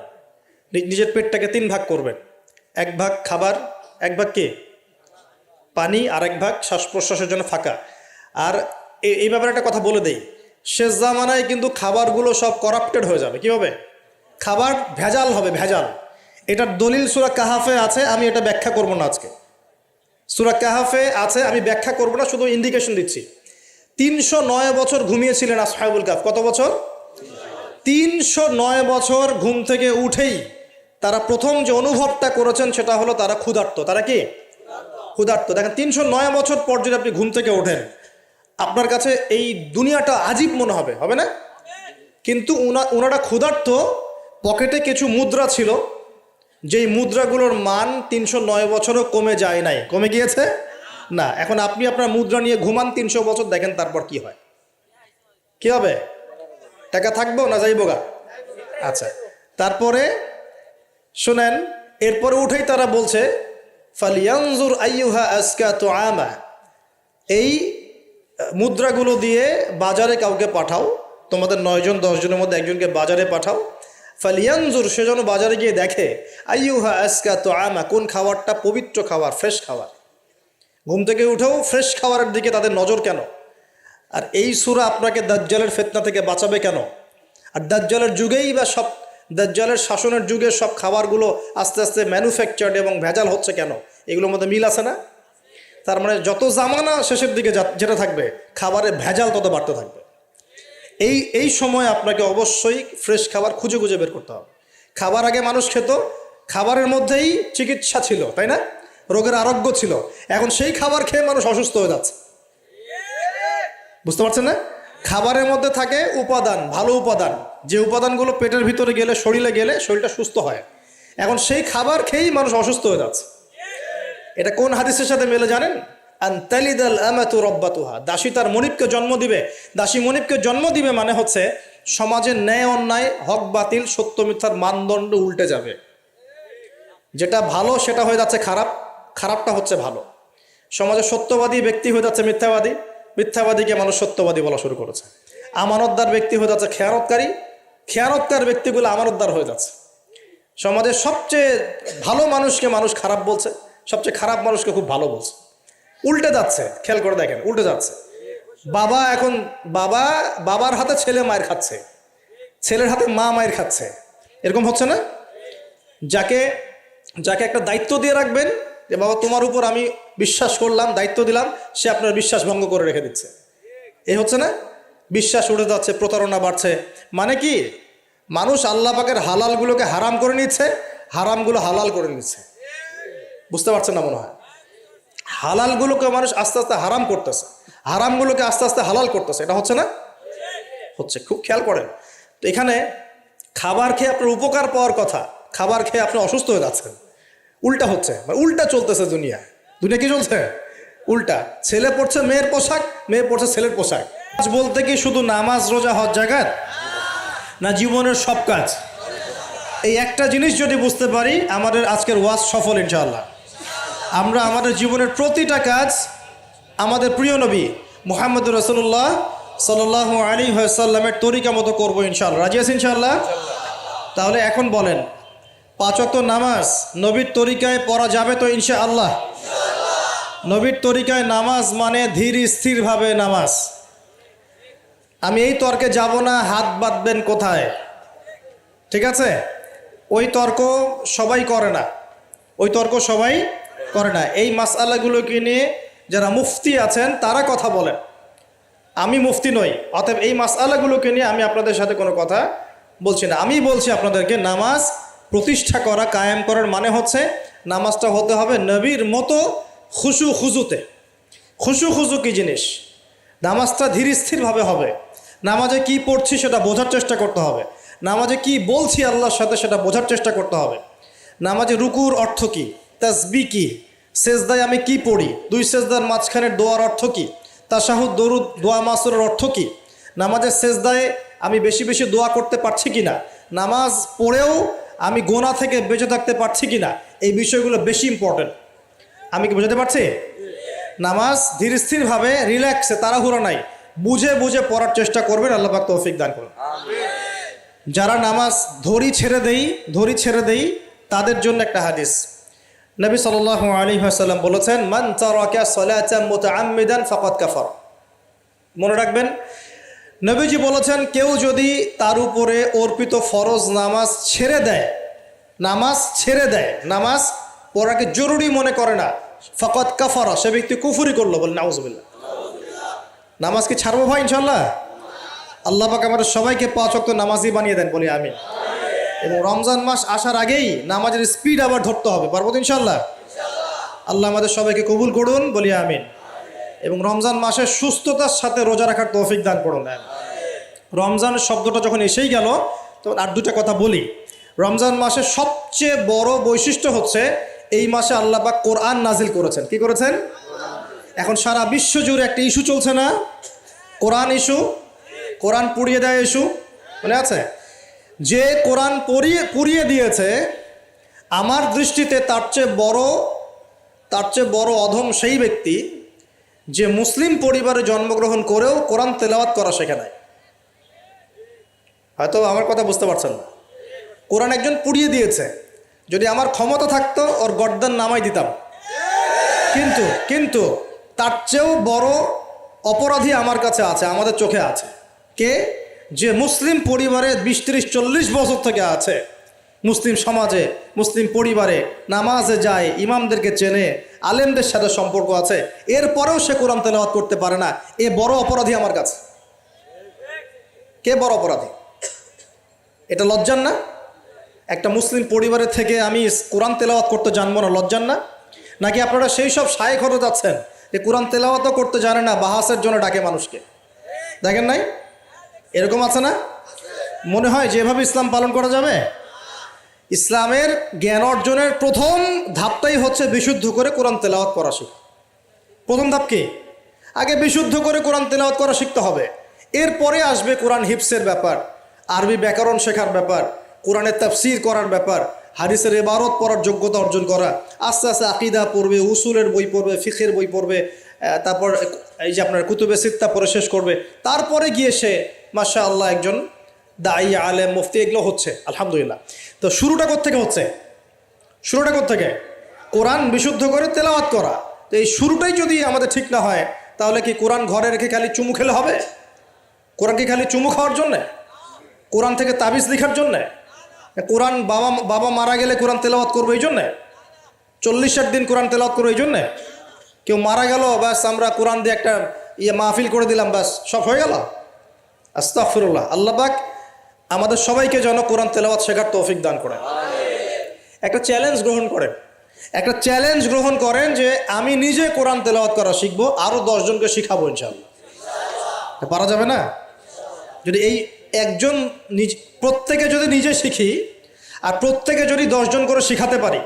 নিজের পেটটাকে 3 ভাগ করবেন, 1 ভাগ খাবার, 1 ভাগ কি পানি, আর 1 ভাগ শ্বাস প্রশ্বাসের জন্য ফাঁকা। আর এই ব্যাপারে একটা কথা বলে দেই, শেষ জামানায় কিন্তু খাবারগুলো সব করাপ্টেড হয়ে যাবে। কি হবে? খাবার ভেজাল হবে, ভেজাল। এটার দলিল সূরা কাহাফে আছে, আমি এটা ব্যাখ্যা করব না আজকে। সূরা কাহাফে আছে, আমি ব্যাখ্যা করব না, শুধু ইন্ডিকেশন দিচ্ছি। 309 বছর ঘুমিয়েছিলেন আসহাবুল কাহফ। কত বছর? 309 বছর ঘুম থেকে উঠেই তারা প্রথম যে অনুভবটা করেছেন সেটা হলো তারা ক্ষুধার্ত। তারা কি ক্ষুধার্ত? দেখেন, 309 বছর পর যদি আপনি ঘুম থেকে ওঠেন, আপনার কাছে এই দুনিয়াটা আজীব মনে হবে, হবে না? কিন্তু ওনারা ক্ষুধার্ত, পকেটে কিছু মুদ্রা ছিল, যেই মুদ্রাগুলোর মান 309 বছরও কমে যায় নাই। কমে গিয়েছে না। এখন আপনি আপনার মুদ্রা নিয়ে ঘুমান 300 বছর, দেখেন তারপর কি হয়। কি হবে? টাকা থাকবো না যাইবো গা? আচ্ছা, তারপরে শুনেন, এরপরে উঠেই তারা বলছে ফালিয়ানজুর আইয়ুহা আজকা তুআমা, এই মুদ্রাগুলো দিয়ে বাজারে কাউকে পাঠাও, তোমাদের 9 জন 10 জনের মধ্যে একজনকে বাজারে পাঠাও, ফালিয়ানজুর, সে যেন বাজারে গিয়ে দেখে, আইয়ুহা আজকা তুআমা, কোন খাবারটা পবিত্র খাবার, ফ্রেশ খাবার। ঘুম থেকে উঠেও ফ্রেশ খাবারের দিকে তাদের নজর কেন? আর এই সূরা আপনাকে দাজ্জালের ফিতনা থেকে বাঁচাবে কেন? আর দাজ্জালের যুগেই বা সব, দাজ্জালের শাসনের যুগে সব খাবারগুলো আস্তে আস্তে ম্যানুফ্যাকচার্ড এবং ভেজাল হচ্ছে কেন? এগুলোর মধ্যে মিল আছে না? তার মানে যত জামানা শেষের দিকে যেটা থাকবে, খাবারের ভেজাল তত বাড়তে থাকবে। এই সময় আপনাকে অবশ্যই ফ্রেশ খাবার খুঁজে খুঁজে বের করতে হবে। খাবার আগে মানুষ খেত, খাবারের মধ্যেই চিকিৎসা ছিল, তাই না? রোগের আরোগ্য ছিল। এখন সেই খাবার খেয়ে মানুষ অসুস্থ হয়ে যাচ্ছে। বুঝতে পারছেন না? খাবারের মধ্যে থাকে উপাদান, ভালো উপাদান, যে উপাদানগুলো পেটের ভিতরে গেলে, শরীরে গেলে শরীরটা সুস্থ হয়। এখন সেই খাবার খেয়েই মানুষ অসুস্থ হয়ে যাচ্ছে। এটা কোন হাদিসের সাথে মেলে জানেন? আনতালিদাল আমাতু রাব্বাতুহা, দাসী তার মনিবকে জন্ম দিবে। দাসী মনিবকে জন্ম দিবে মানে হচ্ছে সমাজের ন্যায় অন্যায়, হক বাতিল, সত্য মিথ্যার মানদণ্ড উল্টে যাবে। যেটা ভালো সেটা হয়ে যাচ্ছে খারাপ, খারাপটা হচ্ছে ভালো। সমাজে সত্যবাদী ব্যক্তি হয়ে যাচ্ছে মিথ্যাবাদী, মিথ্যাবাদীকে মানুষ সত্যবাদী বলা শুরু করেছে। আমানতদার ব্যক্তি হয়ে যাচ্ছে খেয়ানতকারী, খেয়ানতকার ব্যক্তিগুলো আমানতদার হয়ে যাচ্ছে। সমাজের সবচেয়ে ভালো মানুষকে মানুষ খারাপ বলছে, সবচেয়ে খারাপ মানুষকে খুব ভালো বলছে। উল্টে যাচ্ছে, খেয়াল করে দেখেন, উল্টে যাচ্ছে। বাবা এখন বাবার হাতে ছেলে মায়ের খাচ্ছে, ছেলের হাতে মা মায়ের খাচ্ছে, এরকম হচ্ছে না? যাকে একটা দায়িত্ব দিয়ে রাখবেন যে বাবা তোমার উপর আমি বিশ্বাস করলাম, দায়িত্ব দিলাম, সে আপনার বিশ্বাস ভঙ্গ করে রেখে দিচ্ছে। এই হচ্ছে না? বিশ্বাস উঠে যাচ্ছে, প্রতারণা বাড়ছে। মানে কি? মানুষ আল্লাহ পাকের হালালগুলোকে হারাম করে নিচ্ছে, হারামগুলো হালাল করে নিচ্ছে। বুঝতে পারছেন না মনে হয়? হালালগুলোকে মানুষ আস্তে আস্তে হারাম করতেছে, হারামগুলোকে আস্তে আস্তে হালাল করতেছে। এটা হচ্ছে না? হচ্ছে। খুব খেয়াল করেন। তো এখানে খাবার খেয়ে আপনার উপকার পাওয়ার কথা, খাবার খেয়ে আপনি অসুস্থ হয়ে যাচ্ছেন। উল্টা হচ্ছে, উল্টা চলতেছে দুনিয়া। দুনিয়া কি চলছে? উল্টা। ছেলে পড়ছে মেয়ের পোশাক, মেয়ে পড়ছে ছেলের পোশাক। কাজ বলতে কি শুধু নামাজ রোজা হজ জাকাত না, জীবনের সব কাজ? এই একটা জিনিস যদি বুঝতে পারি, আমাদের আজকের ওয়াজ সফল ইনশাআল্লাহ। আমরা আমাদের জীবনের প্রতিটা কাজ আমাদের প্রিয় নবী মুহাম্মদুর রাসূলুল্লাহ সাল্লাল্লাহু আলাইহি ওয়াসাল্লামের তরিকা মতো করবো ইনশাআল্লাহ। রাজি আছেন ইনশাআল্লাহ? তাহলে এখন বলেন, 5 ওয়াক্ত নামাজ নবীর তরিকায় পড়া যাবে তো ইনশাআল্লাহ? নবীর তরিকায় নামাজ মানে ধীর স্থিরভাবে নামাজ। আমি এই তর্কে যাব না, হাত বাঁধবেন কোথায়, ঠিক আছে? ওই তর্ক সবাই করে না, ওই তর্ক সবাই করে না। এই মাসআলাগুলোকে নিয়ে যারা মুফতি আছেন তারা কথা বলেন, আমি মুফতি নই। অতএব এই মাসআলাগুলোকে নিয়ে আমি আপনাদের সাথে কোনো কথা বলছি না। আমি বলছি আপনাদেরকে, নামাজ প্রতিষ্ঠা করা, কায়েম করার মানে হচ্ছে নামাজটা হতে হবে নবীর মতো খুশু খুজুতে। খুশু খুজু কী জিনিস? নামাজটা ধীর স্থিরভাবে হবে। নামাজে কি পড়ছি সেটা বোঝার চেষ্টা করতে হবে। নামাজে কি বলছি আল্লাহর সাথে সেটা বোঝার চেষ্টা করতে হবে। নামাজে রুকুর অর্থ কী, তাসবিহ কি, সেজদায় আমি কি পড়ি, 2 সেজদার মাঝখানের দোয়ার অর্থ কী, তাশাহুদ দরুদ দোয়া মাসুরের অর্থ কী, নামাজের সেজদায় আমি বেশি বেশি দোয়া করতে পারছি কি না, নামাজ পড়েও আমি গোনা থেকে বেঁচে থাকতে পারছি কি না, এই বিষয়গুলো বেশি ইম্পর্টেন্ট। আমি কি বোঝাতে পারছি? নামাজ ধীর স্থিরভাবে, রিল্যাক্সে, তাড়াহুড়ো নাই, বুঝে বুঝে পড়ার চেষ্টা করবেন। আল্লাহ পাক তৌফিক দান করুন। যারা নামাজ ধরি ছেড়ে দেই তাদের জন্য একটা হাদিস। নবী সাল্লাল্লাহু আলাইহি ওয়াসাল্লাম বলেছেন, মান তারাকা সালাতান মুতাআম্মিদান ফাকাদ কাফার। মনে রাখবেন, নবীজি বলেছেন, কেউ যদি তার উপরে অর্পিত ফরজ নামাজ ছেড়ে দেয়, নামাজ পড়াকে জরুরি মনে করে না, ফাকাদ কাফারা, সে ব্যক্তি কুফরি করলো। বলে নাউজুবিল্লাহ। নামাজ কি ছাড়বো ভাই ইনশাআল্লাহ? আল্লাহ পাক আমাদের সবাইকে 5 ওয়াক্ত নামাজি বানিয়ে দেন, বলি আমিন। এবং রমজান মাস আসার আগেই নামাজের স্পিড আবার ধরতে হবে, পারবো তো ইনশাআল্লাহ? আল্লাহ আমাদের সবাইকে কবুল করুন, বলি আমিন। এবং রমজান মাসে সুস্থতার সাথে রোজা রাখার তৌফিক দান করুন। রমজান শব্দটা যখন এসেই গেল, তখন আর 2টা কথা বলি। রমজান মাসের সবচেয়ে বড় বৈশিষ্ট্য হচ্ছে এই মাসে আল্লাহ পাক কোরআন নাজিল করেছেন। কি করেছেন? এখন সারা বিশ্ব জুড়ে একটা ইস্যু চলছে না, কোরআন ইস্যু, কোরআন পুড়িয়ে দেয় ইস্যু, মনে আছে? যে কোরআন পুড়িয়ে দিয়েছে, আমার দৃষ্টিতে তার চেয়ে বড় অধম সেই ব্যক্তি যে মুসলিম পরিবারে জন্মগ্রহণ করেও কোরআন তেলাওয়াত করা শেখে নাই। হয়তো আমার কথা বুঝতে পারছেন না। কোরআন একজন পুড়িয়ে দিয়েছে, যদি আমার ক্ষমতা থাকতো ওর গর্দান নামাই দিতাম, কিন্তু কিন্তু তার চেয়েও বড় অপরাধী আমার কাছে আছে, আমাদের চোখে আছে। কে? যে মুসলিম পরিবারে 20-30-40 বছর থেকে আছে, মুসলিম সমাজে মুসলিম পরিবারে নামাজে যায়, ইমামদেরকে চেনে, আলেমদের সাথে সম্পর্ক আছে, এরপরেও সে কোরআন তেলাওয়াত করতে পারে না। এ বড় অপরাধী আমার কাছে। কে বড় অপরাধী? এটা লজ্জার না? একটা মুসলিম পরিবারের থেকে আমি কোরআন তেলাওয়াত করতে জানবো না, লজ্জার না? নাকি আপনারা সেই সব শায়েখ হতে যাচ্ছেন যে কোরআন তেলাওয়াতও করতে জানে না, বাহাসের জন্য ডাকে মানুষকে? দেখেন নাই এরকম আছে না? মনে হয় যেভাবে ইসলাম পালন করা যাবে। ইসলামের জ্ঞান অর্জনের প্রথম ধাপটাই হচ্ছে বিশুদ্ধ করে কোরআন তেলাওয়াত করা শিখা। প্রথম ধাপ কি? আগে বিশুদ্ধ করে কোরআন তেলাওয়াত করা শিখতে হবে। এরপরে আসবে কোরআন হিফসের ব্যাপার, আরবি ব্যাকরণ শেখার ব্যাপার, কোরআনের তাফসির করার ব্যাপার, হাদিসের ইবারত পড়ার যোগ্যতা অর্জন করা। আস্তে আস্তে আকিদা পড়বে, উসুলের বই পড়বে, ফিকহের বই পড়বে, তারপর এই যে আপনার কুতুবে সিত্তা পড়ে শেষ করবে। তারপরে গিয়ে সে মাশাআল্লাহ একজন দাঈ, আলেম, মুফতি এগুলো হচ্ছে, আলহামদুলিল্লাহ। তো শুরুটা কোত্থেকে হচ্ছে? শুরুটা কোত্থেকে? কোরআন বিশুদ্ধ করে তেলাওয়াত করা। তো এই শুরুটাই যদি আমাদের ঠিক না হয়, তাহলে কি কোরআন ঘরে রেখে খালি চুমু খেলে হবে? কোরআন কি খালি চুমু খাওয়ার জন্যে? কোরআন থেকে তাবিজ লেখার জন্যে? কোরআন বাবা মারা গেলে কোরআন তেলাওয়াত করবো এই জন্যে? 40-60 দিন কোরআন তেলাওয়াত করবো এই জন্যে? কেউ মারা গেল, ব্যাস আমরা কোরআন দিয়ে একটা মাহফিল করে দিলাম, ব্যাস সব হয়ে গেল? আস্তাগফিরুল্লাহ। আল্লাহ পাক আমাদের সবাইকে যেন কোরআন তেলাওয়াত শেখার তৌফিক দান করেন। একটা চ্যালেঞ্জ গ্রহণ করেন, একটা চ্যালেঞ্জ গ্রহণ করেন যে আমি নিজে কোরআন তেলাওয়াত করা শিখবো, আরও 10 জনকে শিখাবো ইনশাআল্লাহ। পারা যাবে না? যদি এই একজন প্রত্যেকে যদি নিজে শিখি, আর প্রত্যেকে যদি 10 জন করে শিখাতে পারি,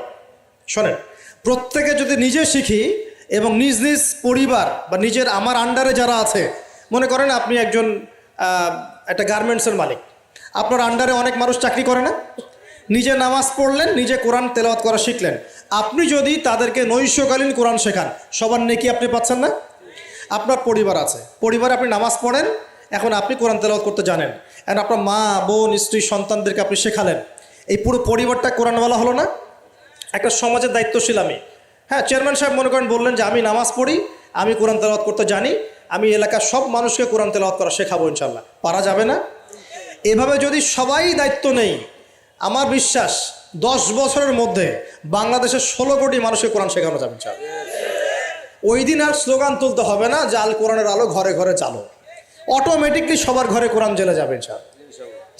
শোনেন, প্রত্যেকে যদি নিজে শিখি এবং নিজ নিজ পরিবার বা নিজের আমার আন্ডারে যারা আছে, মনে করেন আপনি একজন একটা গার্মেন্টসের মালিক, আপনার আন্ডারে অনেক মানুষ চাকরি করে না? নিজে নামাজ পড়লেন, নিজে কোরআন তেলাওয়াত করা শিখলেন, আপনি যদি তাদেরকে নৈশকালীন কোরআন শেখান, সবার নেকি আপনি পাচ্ছেন না? আপনার পরিবার আছে, পরিবারে আপনি নামাজ পড়েন, এখন আপনি কোরআন তেলাওয়াত করতে জানেন, এখন আপনার মা, বোন, স্ত্রী, সন্তানদেরকে আপনি শেখালেন, এই পুরো পরিবারটা কোরআনওয়ালা হলো না? একটা সমাজের দায়িত্বশীল আমি। হ্যাঁ, চেয়ারম্যান সাহেব মনে করেন বললেন যে আমি নামাজ পড়ি, আমি কোরআন তেলাওয়াত করতে জানি, আমি এলাকার সব মানুষকে কোরআন তেলাওয়াত করা শেখাবো ইনশাল্লাহ। পারা যাবে না? এভাবে যদি সবাই দায়িত্ব নেই, আমার বিশ্বাস 10 বছরের মধ্যে বাংলাদেশের 16 কোটি মানুষকে কোরআন শেখানো যাবে ইনশাল্লাহ। ওই দিন আর স্লোগান তুলতে হবে না যে আল কোরআনের আলো ঘরে ঘরে চালো, অটোমেটিকলি সবার ঘরে কোরআন জ্বেলে যাবে ইনশাল্লাহ।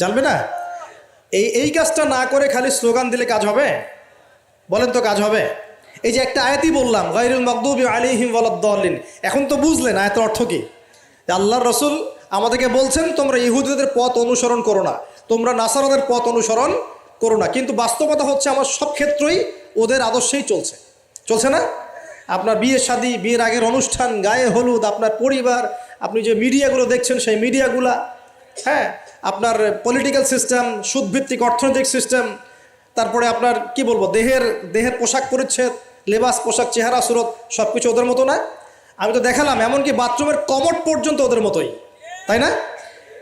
জ্বালবে না? এই কাজটা না করে খালি স্লোগান দিলে কাজ হবে? বলেন তো কাজ হবে? এই যে একটা আয়াতই বললাম, গায়রুল মাগদুবি আলাইহিম ওয়ালাদ-দাল্লিন, এখন তো বুঝলেন আয়াতের অর্থ কি? আল্লাহর রাসূল আমাদেরকে বলছেন তোমরা ইহুদিদের পথ অনুসরণ করো না, তোমরা নাসারাদের পথ অনুসরণ করো না। কিন্তু বাস্তবতা হচ্ছে আমার সব ক্ষেত্রেই ওদের আদর্শেই চলছে না? আপনার বিয়ে শাদী, বিয়ের আগের অনুষ্ঠান, গায়ে হলুদ, আপনার পরিবার, আপনি যে মিডিয়াগুলো দেখছেন সেই মিডিয়াগুলা, হ্যাঁ, আপনার পলিটিক্যাল সিস্টেম, সুদভিত্তিক অর্থনৈতিক সিস্টেম, তারপরে আপনার কি বলবো, দেহের পোশাক পরিচ্ছেদ, লেবাস, পোশাক, চেহারা, সুরত, সব কিছু ওদের মতো না? আমি তো দেখালাম এমনকি বাথরুমের কমোড পর্যন্ত ওদের মতোই, তাই না?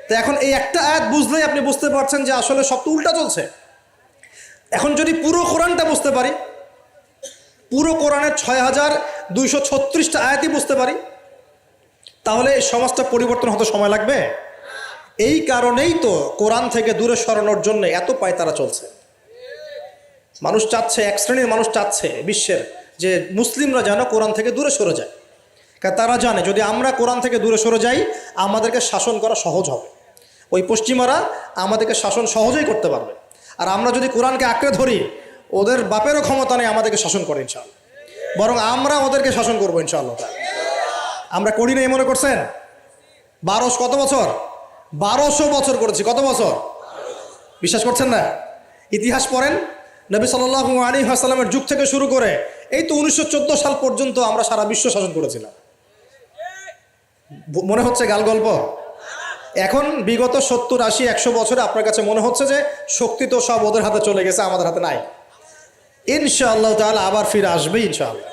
তো এখন এই একটা আয়াত বুঝলেই আপনি বুঝতে পারছেন যে আসলে সব তো উল্টা চলছে। এখন যদি পুরো কোরআনটা বুঝতে পারি, পুরো কোরআনের 6236টা আয়াতই বুঝতে পারি, তাহলে এই সমাজটা পরিবর্তন হতে সময় লাগবে? এই কারণেই তো কোরআন থেকে দূরে সরানোর জন্য এত পায়তারা চলছে। মানুষ চাচ্ছে, এক শ্রেণীর মানুষ চাচ্ছে বিশ্বের যে মুসলিমরা যেন কোরআন থেকে দূরে সরে যায়, কারণ তারা জানে যদি আমরা কোরআন থেকে দূরে সরে যাই আমাদেরকে শাসন করা সহজ হবে। ওই পশ্চিমারা আমাদেরকে শাসন সহজেই করতে পারবে, আর আমরা যদি কোরআনকে আঁকড়ে ধরি ওদের বাপেরও ক্ষমতা নেই আমাদেরকে শাসন করে ইনশাআল্লাহ, বরং আমরা ওদেরকে শাসন করবো ইনশাআল্লাহ। আমরা করি নাই মনে করছেন? 12 কত বছর? 1200 বছর করেছি। কত বছর? বিশ্বাস করছেন না? ইতিহাস পড়েন, নবী সাল্লাল্লাহু আলাইহি ওয়াসাল্লামের যুগ থেকে শুরু করে এই তো 1914 সাল পর্যন্ত আমরা সারা বিশ্ব শাসন করেছিলাম। মনে হচ্ছে গাল গল্প? এখন বিগত 70, 80, 100 বছরে আপনার কাছে মনে হচ্ছে যে শক্তি তো সব ওদের হাতে চলে গেছে, আমাদের হাতে নাই। ইনশাআল্লাহ তাআলা আবার ফিরে আসবে ইনশাআল্লাহ।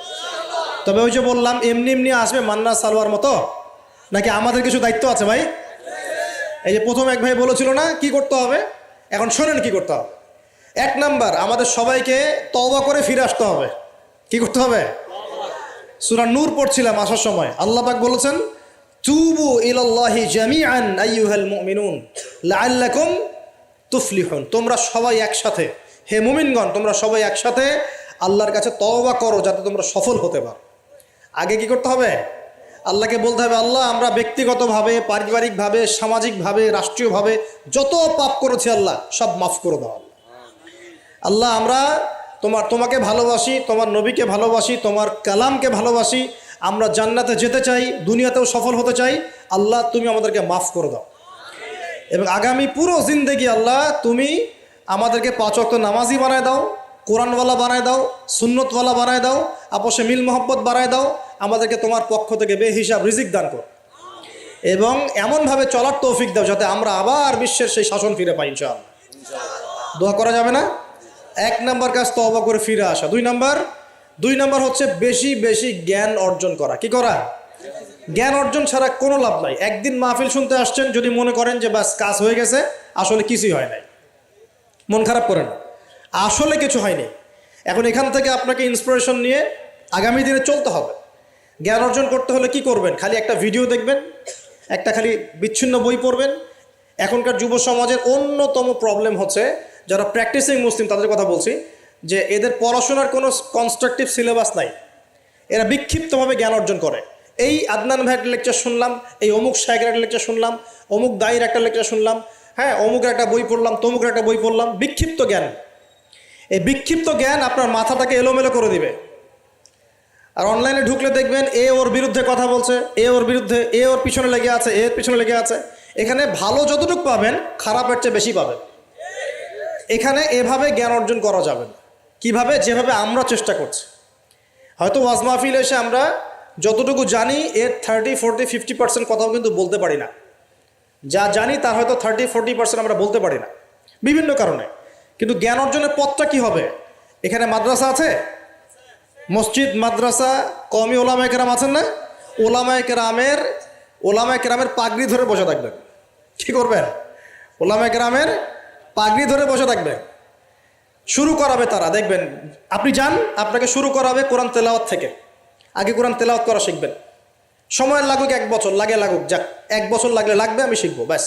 তবে ওই যে বললাম এমনি এমনি আসবে মান্না সালোয়ার মতো, নাকি আমাদের কিছু দায়িত্ব আছে ভাই? এই যে প্রথম এক ভাই বলেছিল না কি করতে হবে, এখন শোনেন কি করতে হবে। 1 নাম্বার, আমাদের সবাইকে তওবা করে ফিরে আসতে হবে। কি করতে হবে? সূরা নূর পড়ছিলাম আসার সময়, আল্লাহ পাক বলেছেন তুবু ইলাল্লাহি জামিআন আইয়ুহাল মুমিনুন লাআল্লাকুম তুফলিহুন। তোমরা সবাই একসাথে, হে মুমিনগণ তোমরা সবাই একসাথে আল্লাহর কাছে তওবা করো যাতে তোমরা সফল হতে পারো। আগে কি করতে হবে? আল্লাহকে বলতে হবে, আল্লাহ আমরা ব্যক্তিগতভাবে, পারিবারিকভাবে, সামাজিকভাবে, রাষ্ট্রীয়ভাবে যত পাপ করেছি আল্লাহ সব মাফ করে দাও। আল্লাহ আমরা তোমাকে ভালোবাসি, তোমার নবীকে ভালোবাসি, তোমার কালামকে ভালোবাসি, আমরা জান্নাতে যেতে চাই, দুনিয়াতেও সফল হতে চাই। আল্লাহ তুমি আমাদেরকে মাফ করে দাও এবং আগামী পুরো জিন্দেগি আল্লাহ তুমি আমাদেরকে 5 ওয়াক্ত নামাজি বানায় দাও, কোরআনওয়ালা বানায় দাও, সুন্নতওয়ালা বানায় দাও, আপসে মিল মোহব্বত বানায় দাও, আমাদেরকে তোমার পক্ষ থেকে বেহিসাব রিজিক দান করো এবং এমনভাবে চলার তৌফিক দাও যাতে আমরা আবার বিশ্বের সেই শাসন ফিরে পাই ইনশাআল্লাহ। দোয়া করা যাবে না? 1 নাম্বার কাজ তওবা করে ফিরে আসা। 2 নাম্বার হচ্ছে বেশি বেশি জ্ঞান অর্জন করা। কি করা? জ্ঞান অর্জন ছাড়া কোনো লাভ নাই। একদিন মাহফিল শুনতে আসছেন, যদি মনে করেন যে বাস কাজ হয়ে গেছে, আসলে কিছুই হয় নাই, মন খারাপ করেন, আসলে কিছু হয়নি। এখন এখান থেকে আপনাকে ইন্সপিরেশন নিয়ে আগামী দিনে চলতে হবে। জ্ঞান অর্জন করতে হলে কি করবেন? খালি একটা ভিডিও দেখবেন, একটা খালি বিচ্ছিন্ন বই পড়বেন। এখনকার যুব সমাজের অন্যতম প্রবলেম হচ্ছে, যারা প্র্যাকটিসিং মুসলিম তাদের কথা বলছি, যে এদের পড়াশোনার কোনো কনস্ট্রাকটিভ সিলেবাস নাই, এরা বিক্ষিপ্তভাবে জ্ঞান অর্জন করে। এই আদনান ভাইয়ের একটা লেকচার শুনলাম, এই অমুক শায়েখের একটা লেকচার শুনলাম, অমুক দায়ের একটা লেকচার শুনলাম, হ্যাঁ অমুকের একটা বই পড়লাম, তমুকের একটা বই পড়লাম, বিক্ষিপ্ত জ্ঞান। এই বিক্ষিপ্ত জ্ঞান আপনার মাথাটাকে এলোমেলো করে দিবে। আর অনলাইনে ঢুকলে দেখবেন এ ওর বিরুদ্ধে কথা বলছে, এ ওর বিরুদ্ধে, এ ওর পিছনে লেগে আছে, এর পিছনে লেগে আছে। এখানে ভালো যতটুকু পাবেন খারাপের চেয়ে বেশি পাবেন। এখানে এভাবে জ্ঞান অর্জন করা যাবে না। কীভাবে? যেভাবে আমরা চেষ্টা করছি। হয়তো ওয়াজ মাহফিল এসে আমরা যতটুকু জানি এর 30, 40, 50% কথাও কিন্তু বলতে পারি না। যা জানি তার হয়তো 30, 40% আমরা বলতে পারি না বিভিন্ন কারণে। কিন্তু জ্ঞান অর্জনের পথটা কি হবে? এখানে মাদ্রাসা আছে, মসজিদ, মাদ্রাসা, কওমি ওলামায়ে কেরাম আছেন না? ওলামায়ে কেরামের পাগড়ি ধরে বসে থাকবেন। কি করবেন? ওলামায়ে কেরামের পাগড়ি ধরে বসে থাকবেন। শুরু করাবে তারা, দেখবেন আপনি যান, আপনাকে শুরু করাবে কোরআন তেলাওয়াত থেকে। আগে কোরআন তেলাওয়াত করা শিখবেন। সময় লাগুক 1 বছর, লাগুক, যাক 1 বছর লাগবে, আমি শিখবো, ব্যাস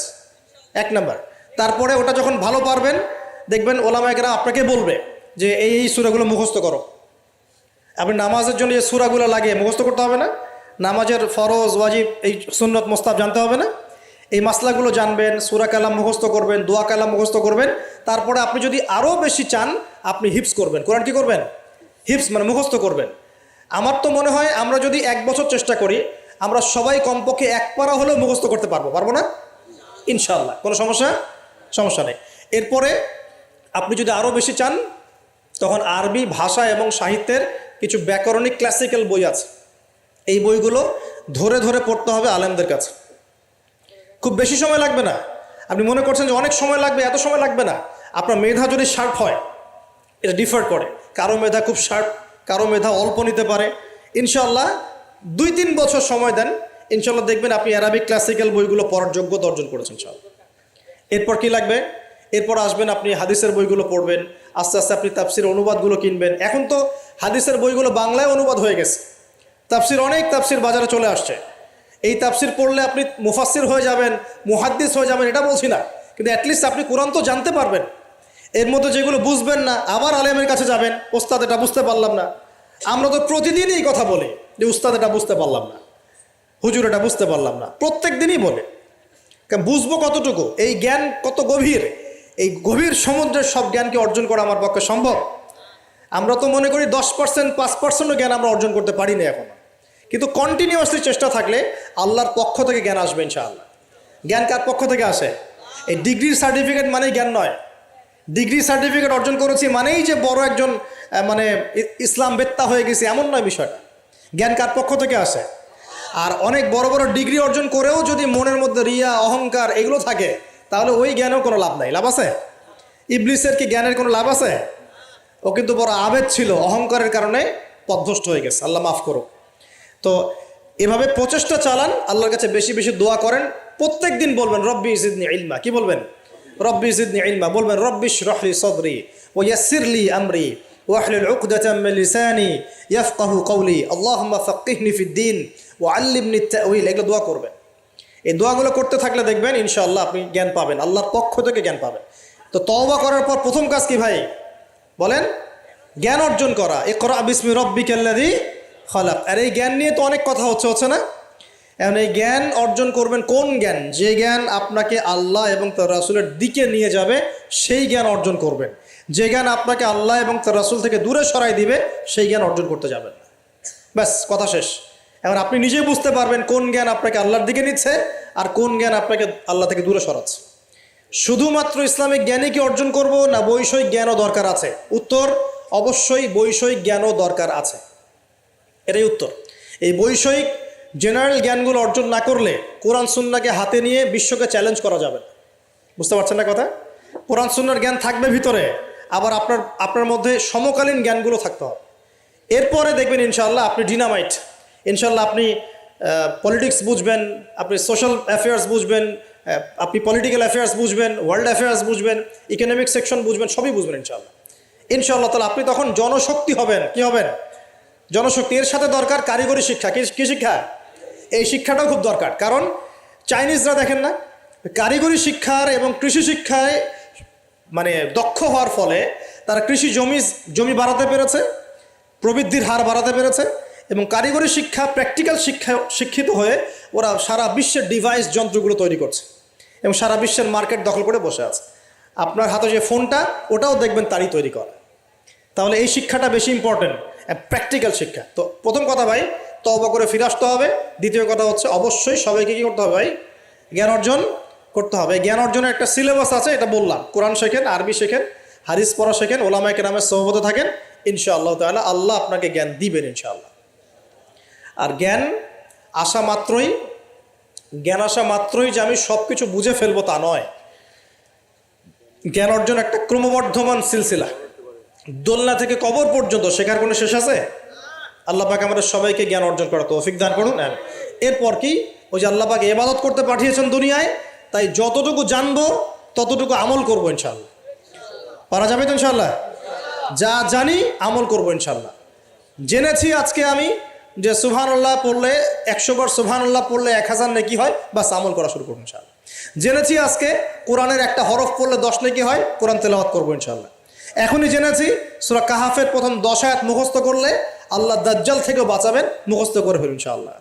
1 নাম্বার। তারপরে ওটা যখন ভালো পারবেন, দেখবেন ওলামায়ে কেরাম আপনাকে বলবে যে এই সূরাগুলো মুখস্থ করো। আপনি নামাজের জন্য যে সূরাগুলো লাগে মুখস্থ করতে হবে না? নামাজের ফরজ, ওয়াজিব, এই সুন্নত, মোস্তাহাব জানতে হবে না? এই মাসলাগুলো জানবেন, সূরা কালাম মুখস্থ করবেন, দোয়া কালাম মুখস্থ করবেন। তারপরে আপনি যদি আরও বেশি চান, আপনি হিফজ করবেন। কোরআন কি করবেন? হিফজ মানে মুখস্থ করবেন। আমার তো মনে হয় আমরা যদি 1 বছর চেষ্টা করি, আমরা সবাই কমপক্ষে 1 পারা হলেও মুখস্থ করতে পারবো না? ইনশাআল্লাহ, কোনো সমস্যা নেই। এরপরে আপনি যদি আরও বেশি চান, তখন আরবি ভাষা এবং সাহিত্যের কিছু ব্যাকরণিক ক্লাসিক্যাল বই আছে। এই বইগুলো ধরে ধরে পড়তে হবে আলেমদের কাছে। খুব বেশি সময় লাগবে না। আপনি মনে করছেন যে অনেক সময় লাগবে, এত সময় লাগবে না। আপনার মেধা যদি শার্প হয়, এটা ডিফার করে। কারো মেধা খুব শার্প, কারো মেধা অল্প নিতে পারে। ইনশাআল্লাহ 2-3 বছর সময় দেন, ইনশাআল্লাহ দেখবেন আপনি অ্যারাবিক ক্লাসিক্যাল বইগুলো পড়ার যোগ্যতা অর্জন করেছেন সব। এরপর কি লাগবে? এরপর আসবেন আপনি হাদিসের বইগুলো পড়বেন, আস্তে আস্তে আপনি তাফসির অনুবাদগুলো কিনবেন। এখন তো হাদিসের বইগুলো বাংলায় অনুবাদ হয়ে গেছে, অনেক তাফসির বাজারে চলে আসছে। এই তাফসির পড়লে আপনি মুফাসসির হয়ে যাবেন, মুহাদ্দিস হয়ে যাবেন, এটা বলছি না, কিন্তু অ্যাটলিস্ট আপনি কোরআন তো জানতে পারবেন। এর মধ্যে যেগুলো বুঝবেন না, আবার আলেমের কাছে যাবেন, ওস্তাদ এটা বুঝতে পারলাম না। আমরা তো প্রতিদিনই এই কথা বলি যে উস্তাদ এটা বুঝতে পারলাম না, হুজুর এটা বুঝতে পারলাম না, প্রত্যেক দিনই বলে। কারণ বুঝবো কতটুকু? এই জ্ঞান কত গভীর, এই গভীর সমুদ্রের সব জ্ঞানকে অর্জন করা আমার পক্ষে সম্ভব? আমরা তো মনে করি 10%, 5%ও জ্ঞান আমরা অর্জন করতে পারি না এখনো। কিন্তু কন্টিনিউয়াসলি চেষ্টা থাকলে আল্লাহর পক্ষ থেকে জ্ঞান আসবে ইনশাআল্লাহ। জ্ঞান কার পক্ষ থেকে আসে? এই ডিগ্রির সার্টিফিকেট মানেই জ্ঞান নয়। ডিগ্রি সার্টিফিকেট অর্জন করেছি মানেই যে বড় একজন মানে ইসলাম বেত্তা হয়ে গেছি, এমন নয় বিষয়টা। জ্ঞান কার পক্ষ থেকে আসে? আর অনেক বড় বড় ডিগ্রি অর্জন করেও যদি মনের মধ্যে রিয়া, অহংকার এগুলো থাকে, তাহলে ওই জ্ঞানেও কোনো লাভ নাই। লাভ আছে? ইবলিসের কি জ্ঞানের কোনো লাভ আছে? ও কিন্তু বড় আবেদ ছিল, অহংকারের কারণে পথভ্রষ্ট হয়ে গেছে। আল্লাহ মাফ করুক। তো এভাবে প্রচেষ্টা চালান, আল্লাহর কাছে বেশি বেশি দোয়া করেন, প্রত্যেক দিন বলবেন রব্বি জিদনি ইলমা। কি বলবেন? রব্বি জিদনি ইলমা। বলবেন রব্বি ইশরাহ লি সাদরি ওয়া ইয়াসসির লি আমরি ওয়াহলুল উকদাতাম মিন লিসানি ইয়াফকাহু কওলি আল্লাহুম্মা ফাক্কিহনি ফিদ-দীন ওয়া আল্লিমনি আত-তা'ওয়িল। এগুলো দোয়া করবেন। এই দোয়াগুলো করতে থাকলে দেখবেন ইনশাআল্লাহ আপনি জ্ঞান পাবেন, আল্লাহর পক্ষ থেকে জ্ঞান পাবেন। তো তওবা করার পর প্রথম কাজ কি ভাই বলেন? জ্ঞান অর্জন করা। ইকরা বিসমি রাব্বিকাল্লাযী খালাক। আর এই জ্ঞান নিয়ে তো অনেক কথা হচ্ছে না? এখন এই জ্ঞান অর্জন করবেন কোন জ্ঞান? যে জ্ঞান আপনাকে আল্লাহ এবং তার রাসূলের দিকে নিয়ে যাবে সেই জ্ঞান অর্জন করবেন। যে জ্ঞান আপনাকে আল্লাহ এবং তার রাসূল থেকে দূরে সরাই দিবে সেই জ্ঞান অর্জন করতে যাবেন না। ব্যাস, কথা শেষ। এখন আপনি নিজেই বুঝতে পারবেন কোন জ্ঞান আপনাকে আল্লাহর দিকে নিচ্ছে আর কোন জ্ঞান আপনাকে আল্লাহ থেকে দূরে সরাচ্ছে। শুধুমাত্র ইসলামিক জ্ঞানই কি অর্জন করব না বৈষয়িক জ্ঞানও দরকার আছে? উত্তর অবশ্যই বৈষয়িক জ্ঞানও দরকার আছে। এটাই উত্তর। এই বৈষয়িক জেনারেল জ্ঞানগুলো অর্জন না করলে কোরআন সুন্নাহকে হাতে নিয়ে বিশ্বকে চ্যালেঞ্জ করা যাবে না। বুঝতে পারছেন না কথা? কোরআন সুন্নাহর জ্ঞান থাকবে ভিতরে, আবার আপনার মধ্যে সমকালীন জ্ঞানগুলো থাকতে হবে। এরপরে দেখবেন ইনশাআল্লাহ আপনি ডিনামাইট। ইনশাআল্লাহ আপনি পলিটিক্স বুঝবেন, আপনি সোশ্যাল অ্যাফেয়ার্স বুঝবেন, আপনি পলিটিক্যাল অ্যাফেয়ার্স বুঝবেন, ওয়ার্ল্ড অ্যাফেয়ার্স বুঝবেন, ইকোনমিক সেকশন বুঝবেন, সবই বুঝবেন ইনশাআল্লাহ। ইনশাআল্লাহ তাহলে আপনি তখন জনশক্তি হবেন। কি হবেন? জনশক্তি। এর সাথে দরকার কারিগরি শিক্ষা। কি শিক্ষা? এই শিক্ষাটাও খুব দরকার। কারণ চাইনিজরা দেখেন না, কারিগরি শিক্ষার এবং কৃষি শিক্ষায় মানে দক্ষ হওয়ার ফলে তারা কৃষি জমি বাড়াতে পেরেছে, প্রবৃদ্ধির হার বাড়াতে পেরেছে, এবং কারিগরি শিক্ষা প্র্যাকটিক্যাল শিক্ষিত হয়ে ওরা সারা বিশ্বের ডিভাইস যন্ত্রগুলো তৈরি করছে এবং সারা বিশ্বের মার্কেট দখল করে বসে আছে। আপনার হাতে যে ফোনটা ওটাও দেখবেন তারই তৈরি করা। তাহলে এই শিক্ষাটা বেশি ইম্পর্টেন্ট, প্র্যাকটিক্যাল শিক্ষা। তো প্রথম কথা ভাই তওবা করে ফিরে আসতে হবে। দ্বিতীয় কথা হচ্ছে অবশ্যই সবাইকে কী করতে হবে ভাই? জ্ঞান অর্জন করতে হবে। জ্ঞান অর্জনের একটা সিলেবাস আছে, এটা বললাম। কোরআন শেখেন, আরবি শেখেন, হাদিস পড়া শেখেন, ওলামায়ে কেরামের সোহবতে থাকেন, ইনশাআল্লাহ তাআলা আল্লাহ আপনাকে জ্ঞান দিবেন ইনশাআল্লাহ। আর জ্ঞান আসা মাত্রই যে আমি সব কিছু বুঝে ফেলবো তা নয়। জ্ঞান অর্জন একটা ক্রমবর্ধমান সিলসিলা। দোলনা থেকে কবর পর্যন্ত শেখার কোনো শেষ আছে? আল্লাহ পাক আমাদের সবাইকে জ্ঞান অর্জন করার তৌফিক দান করুন। এরপর কি? ওই যে আল্লাহ পাক ইবাদত করতে পাঠিয়েছেন দুনিয়ায়, তাই যতটুকু জানবো ততটুকু আমল করবো ইনশাআল্লাহ। পারা যাবে তো ইনশাআল্লাহ? যা জানি আমল করবো ইনশাআল্লাহ। জেনেছি আজকে আমি যে সুবহানাল্লাহ পড়লে 100 বার সুবহানাল্লাহ পড়লে 1000 নেকি হয়, বাস আমল করা শুরু করবো ইনশাআল্লাহ। জেনেছি আজকে কোরআনের একটা হরফ পড়লে 10 নেকি হয়, কোরআন তেলাওয়াত করবো ইনশাআল্লাহ। এখনই জেনেছি সূরা কাহাফের প্রথম 10 আয়াত মুখস্থ করলে আল্লাহ দাজ্জাল থেকেও বাঁচাবেন, মুখস্থ করে ফেলুন ইনশাআল্লাহ।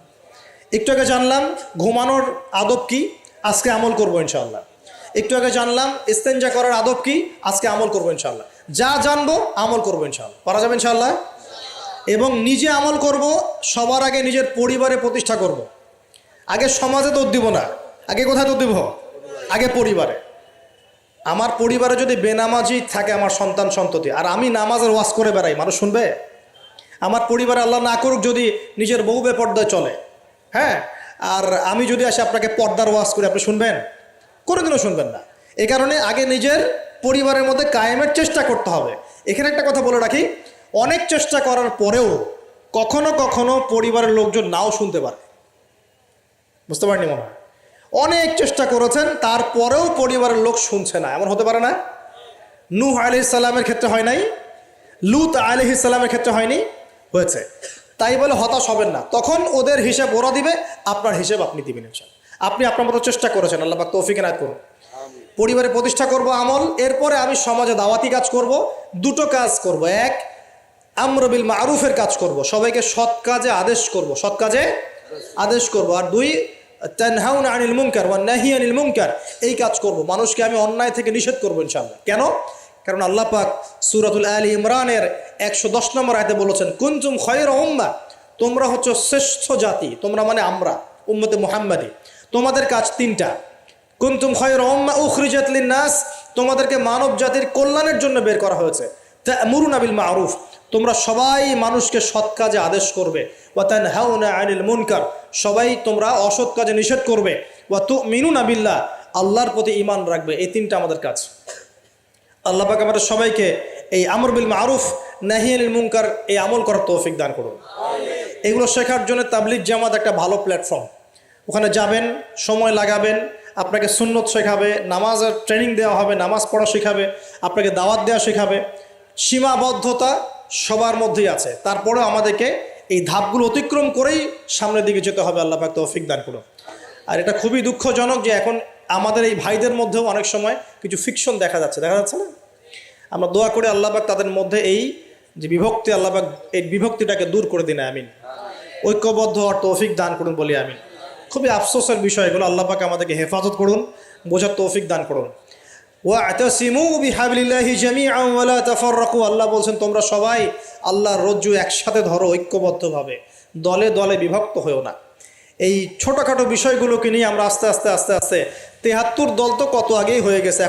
একটু আগে জানলাম ঘুমানোর আদব কি, আজকে আমল করবো ইনশাআল্লাহ। একটু আগে জানলাম ইস্তেঞ্জা করার আদব কি, আজকে আমল করবো ইনশাআল্লাহ। যা জানবো আমল করবো ইনশাআল্লাহ। পারা যাবে ইনশাআল্লাহ। এবং নিজে আমল করব, সবার আগে নিজের পরিবারে প্রতিষ্ঠা করব। আগে সমাজে দৌড় দিব না, আগে কোথায় দৌড় দিব? আগে পরিবারে। আমার পরিবারে যদি বেনামাজি থাকে আমার সন্তান সন্ততি, আর আমি নামাজের ওয়াজ করে বেড়াই, মানুষ শুনবে? আমার পরিবারে আল্লাহ না করুক যদি নিজের বউ বেপর্দায় চলে, হ্যাঁ, আর আমি যদি আসে আপনাকে পর্দার ওয়াজ করে, আপনি শুনবেন? কোনোদিনও শুনবেন না। এই কারণে আগে নিজের পরিবারের মধ্যে কায়েমের চেষ্টা করতে হবে। এখানে একটা কথা বলে রাখি, অনেক চেষ্টা করার পরেও কখনো কখনো পরিবারের লোকজন নাও শুনতে পারে। বুঝতে পারেননি মনে হয়? অনেক চেষ্টা করেছেন তারপরেও পরিবারের লোক শুনছে না, এমন হতে পারে না? নূহ আলাইহিস সালামের ক্ষেত্রে হয় নাই? লূত আলাইহিস সালামের ক্ষেত্রে হয়নি? হয়েছে। তাই বলে হতাশ হবেন না। তখন ওদের হিসাব ওরা দিবে, আপনার হিসাব আপনি দিবেন ইনশাআল্লাহ। আপনি আপনার মতো চেষ্টা করেছেন, আল্লাহ পাক তৌফিক এনায়েত করুন। পরিবারে প্রতিষ্ঠা করব আমল, এরপরে আমি সমাজে দাওয়াতি কাজ করব। দুটো কাজ করব। এক, আমর বিল মারুফের কাজ করব, সবাইকে সৎ কাজে আদেশ করব, সৎ কাজে আদেশ করব। আর দুই, তানহাউনা আনিল মুনকার ওয়া নাহি আনিল মুনকার, এই কাজ করব, মানুষকে আমি অন্যায় থেকে নিষেধ করব ইনশাআল্লাহ। কেন? কারণ আল্লাহ পাক সূরাতুল আলী ইমরানের 110 নম্বর আয়াতে বলেছেন, কুনতুম খায়রা উম্মাহ, তোমরা হচ্ছে শ্রেষ্ঠ জাতি। তোমরা মানে আমরা, উম্মতে মুহাম্মাদি। তোমাদের কাজ তিনটা। কুনতুম খায়রা উম্মাহ উখরিজাত লিন-নাস, তোমাদেরকে মানব জাতির কল্যাণের জন্য বের করা হয়েছে। তা'মুরুনা বিল মারুফ, তোমরা সবাই মানুষকে সৎ কাজে আদেশ করবে। ওয়া তানহাউনা আনিল মুনকার, সবাই তোমরা অসৎ কাজে নিষেধ করবে। ওয়া তু'মিনুনা বিল্লাহ, আল্লাহর প্রতি ঈমান রাখবে। এই তিনটা আমাদের কাজ। আল্লাহ পাক আমাদের সবাইকে এই আমর বিল মারুফ নাহি আনিল মুনকার এই আমল করার তৌফিক দান করুন। এগুলো শেখার জন্য তাবলিগ জামাত একটা ভালো প্ল্যাটফর্ম। ওখানে যাবেন, সময় লাগাবেন, আপনাকে সুন্নত শেখাবে, নামাজের ট্রেনিং দেওয়া হবে, নামাজ পড়া শেখাবে, আপনাকে দাওয়াত দেওয়া শেখাবে। সীমাবদ্ধতা সবার মধ্যেই আছে, তারপরেও আমাদেরকে এই ধাপগুলো অতিক্রম করেই সামনের দিকে যেতে হবে। আল্লাহ পাক তৌফিক দান করুন। আর এটা খুবই দুঃখজনক যে এখন আমাদের এই ভাইদের মধ্যেও অনেক সময় কিছু ফিকশন দেখা যাচ্ছে না? আমরা দোয়া করে আল্লাহ পাক তাদের মধ্যে এই যে বিভক্তি, আল্লাহ পাক এই বিভক্তিটাকে দূর করে দিন, আমিন। ঐক্যবদ্ধ আর তৌফিক দান করুন বলি আমিন। খুবই আফসোসের বিষয় এগুলো। আল্লাহ পাক আমাদেরকে হেফাজত করুন, বোঝার তৌফিক দান করুন। ওয়া'তাসিমু বিহাবলিল্লাহি জামিআন ওয়া লা তাফাররাকু, আল্লাহ বলছেন তোমরা সবাই আল্লাহর রজ্জু একসাথে ধরো, ঐক্যবদ্ধভাবে, দলে দলে বিভক্ত হয়েও না। এই ছোটোখাটো বিষয়গুলোকে নিয়ে আমরা আস্তে আস্তে 73 দল তো কত আগেই হয়ে গেছে।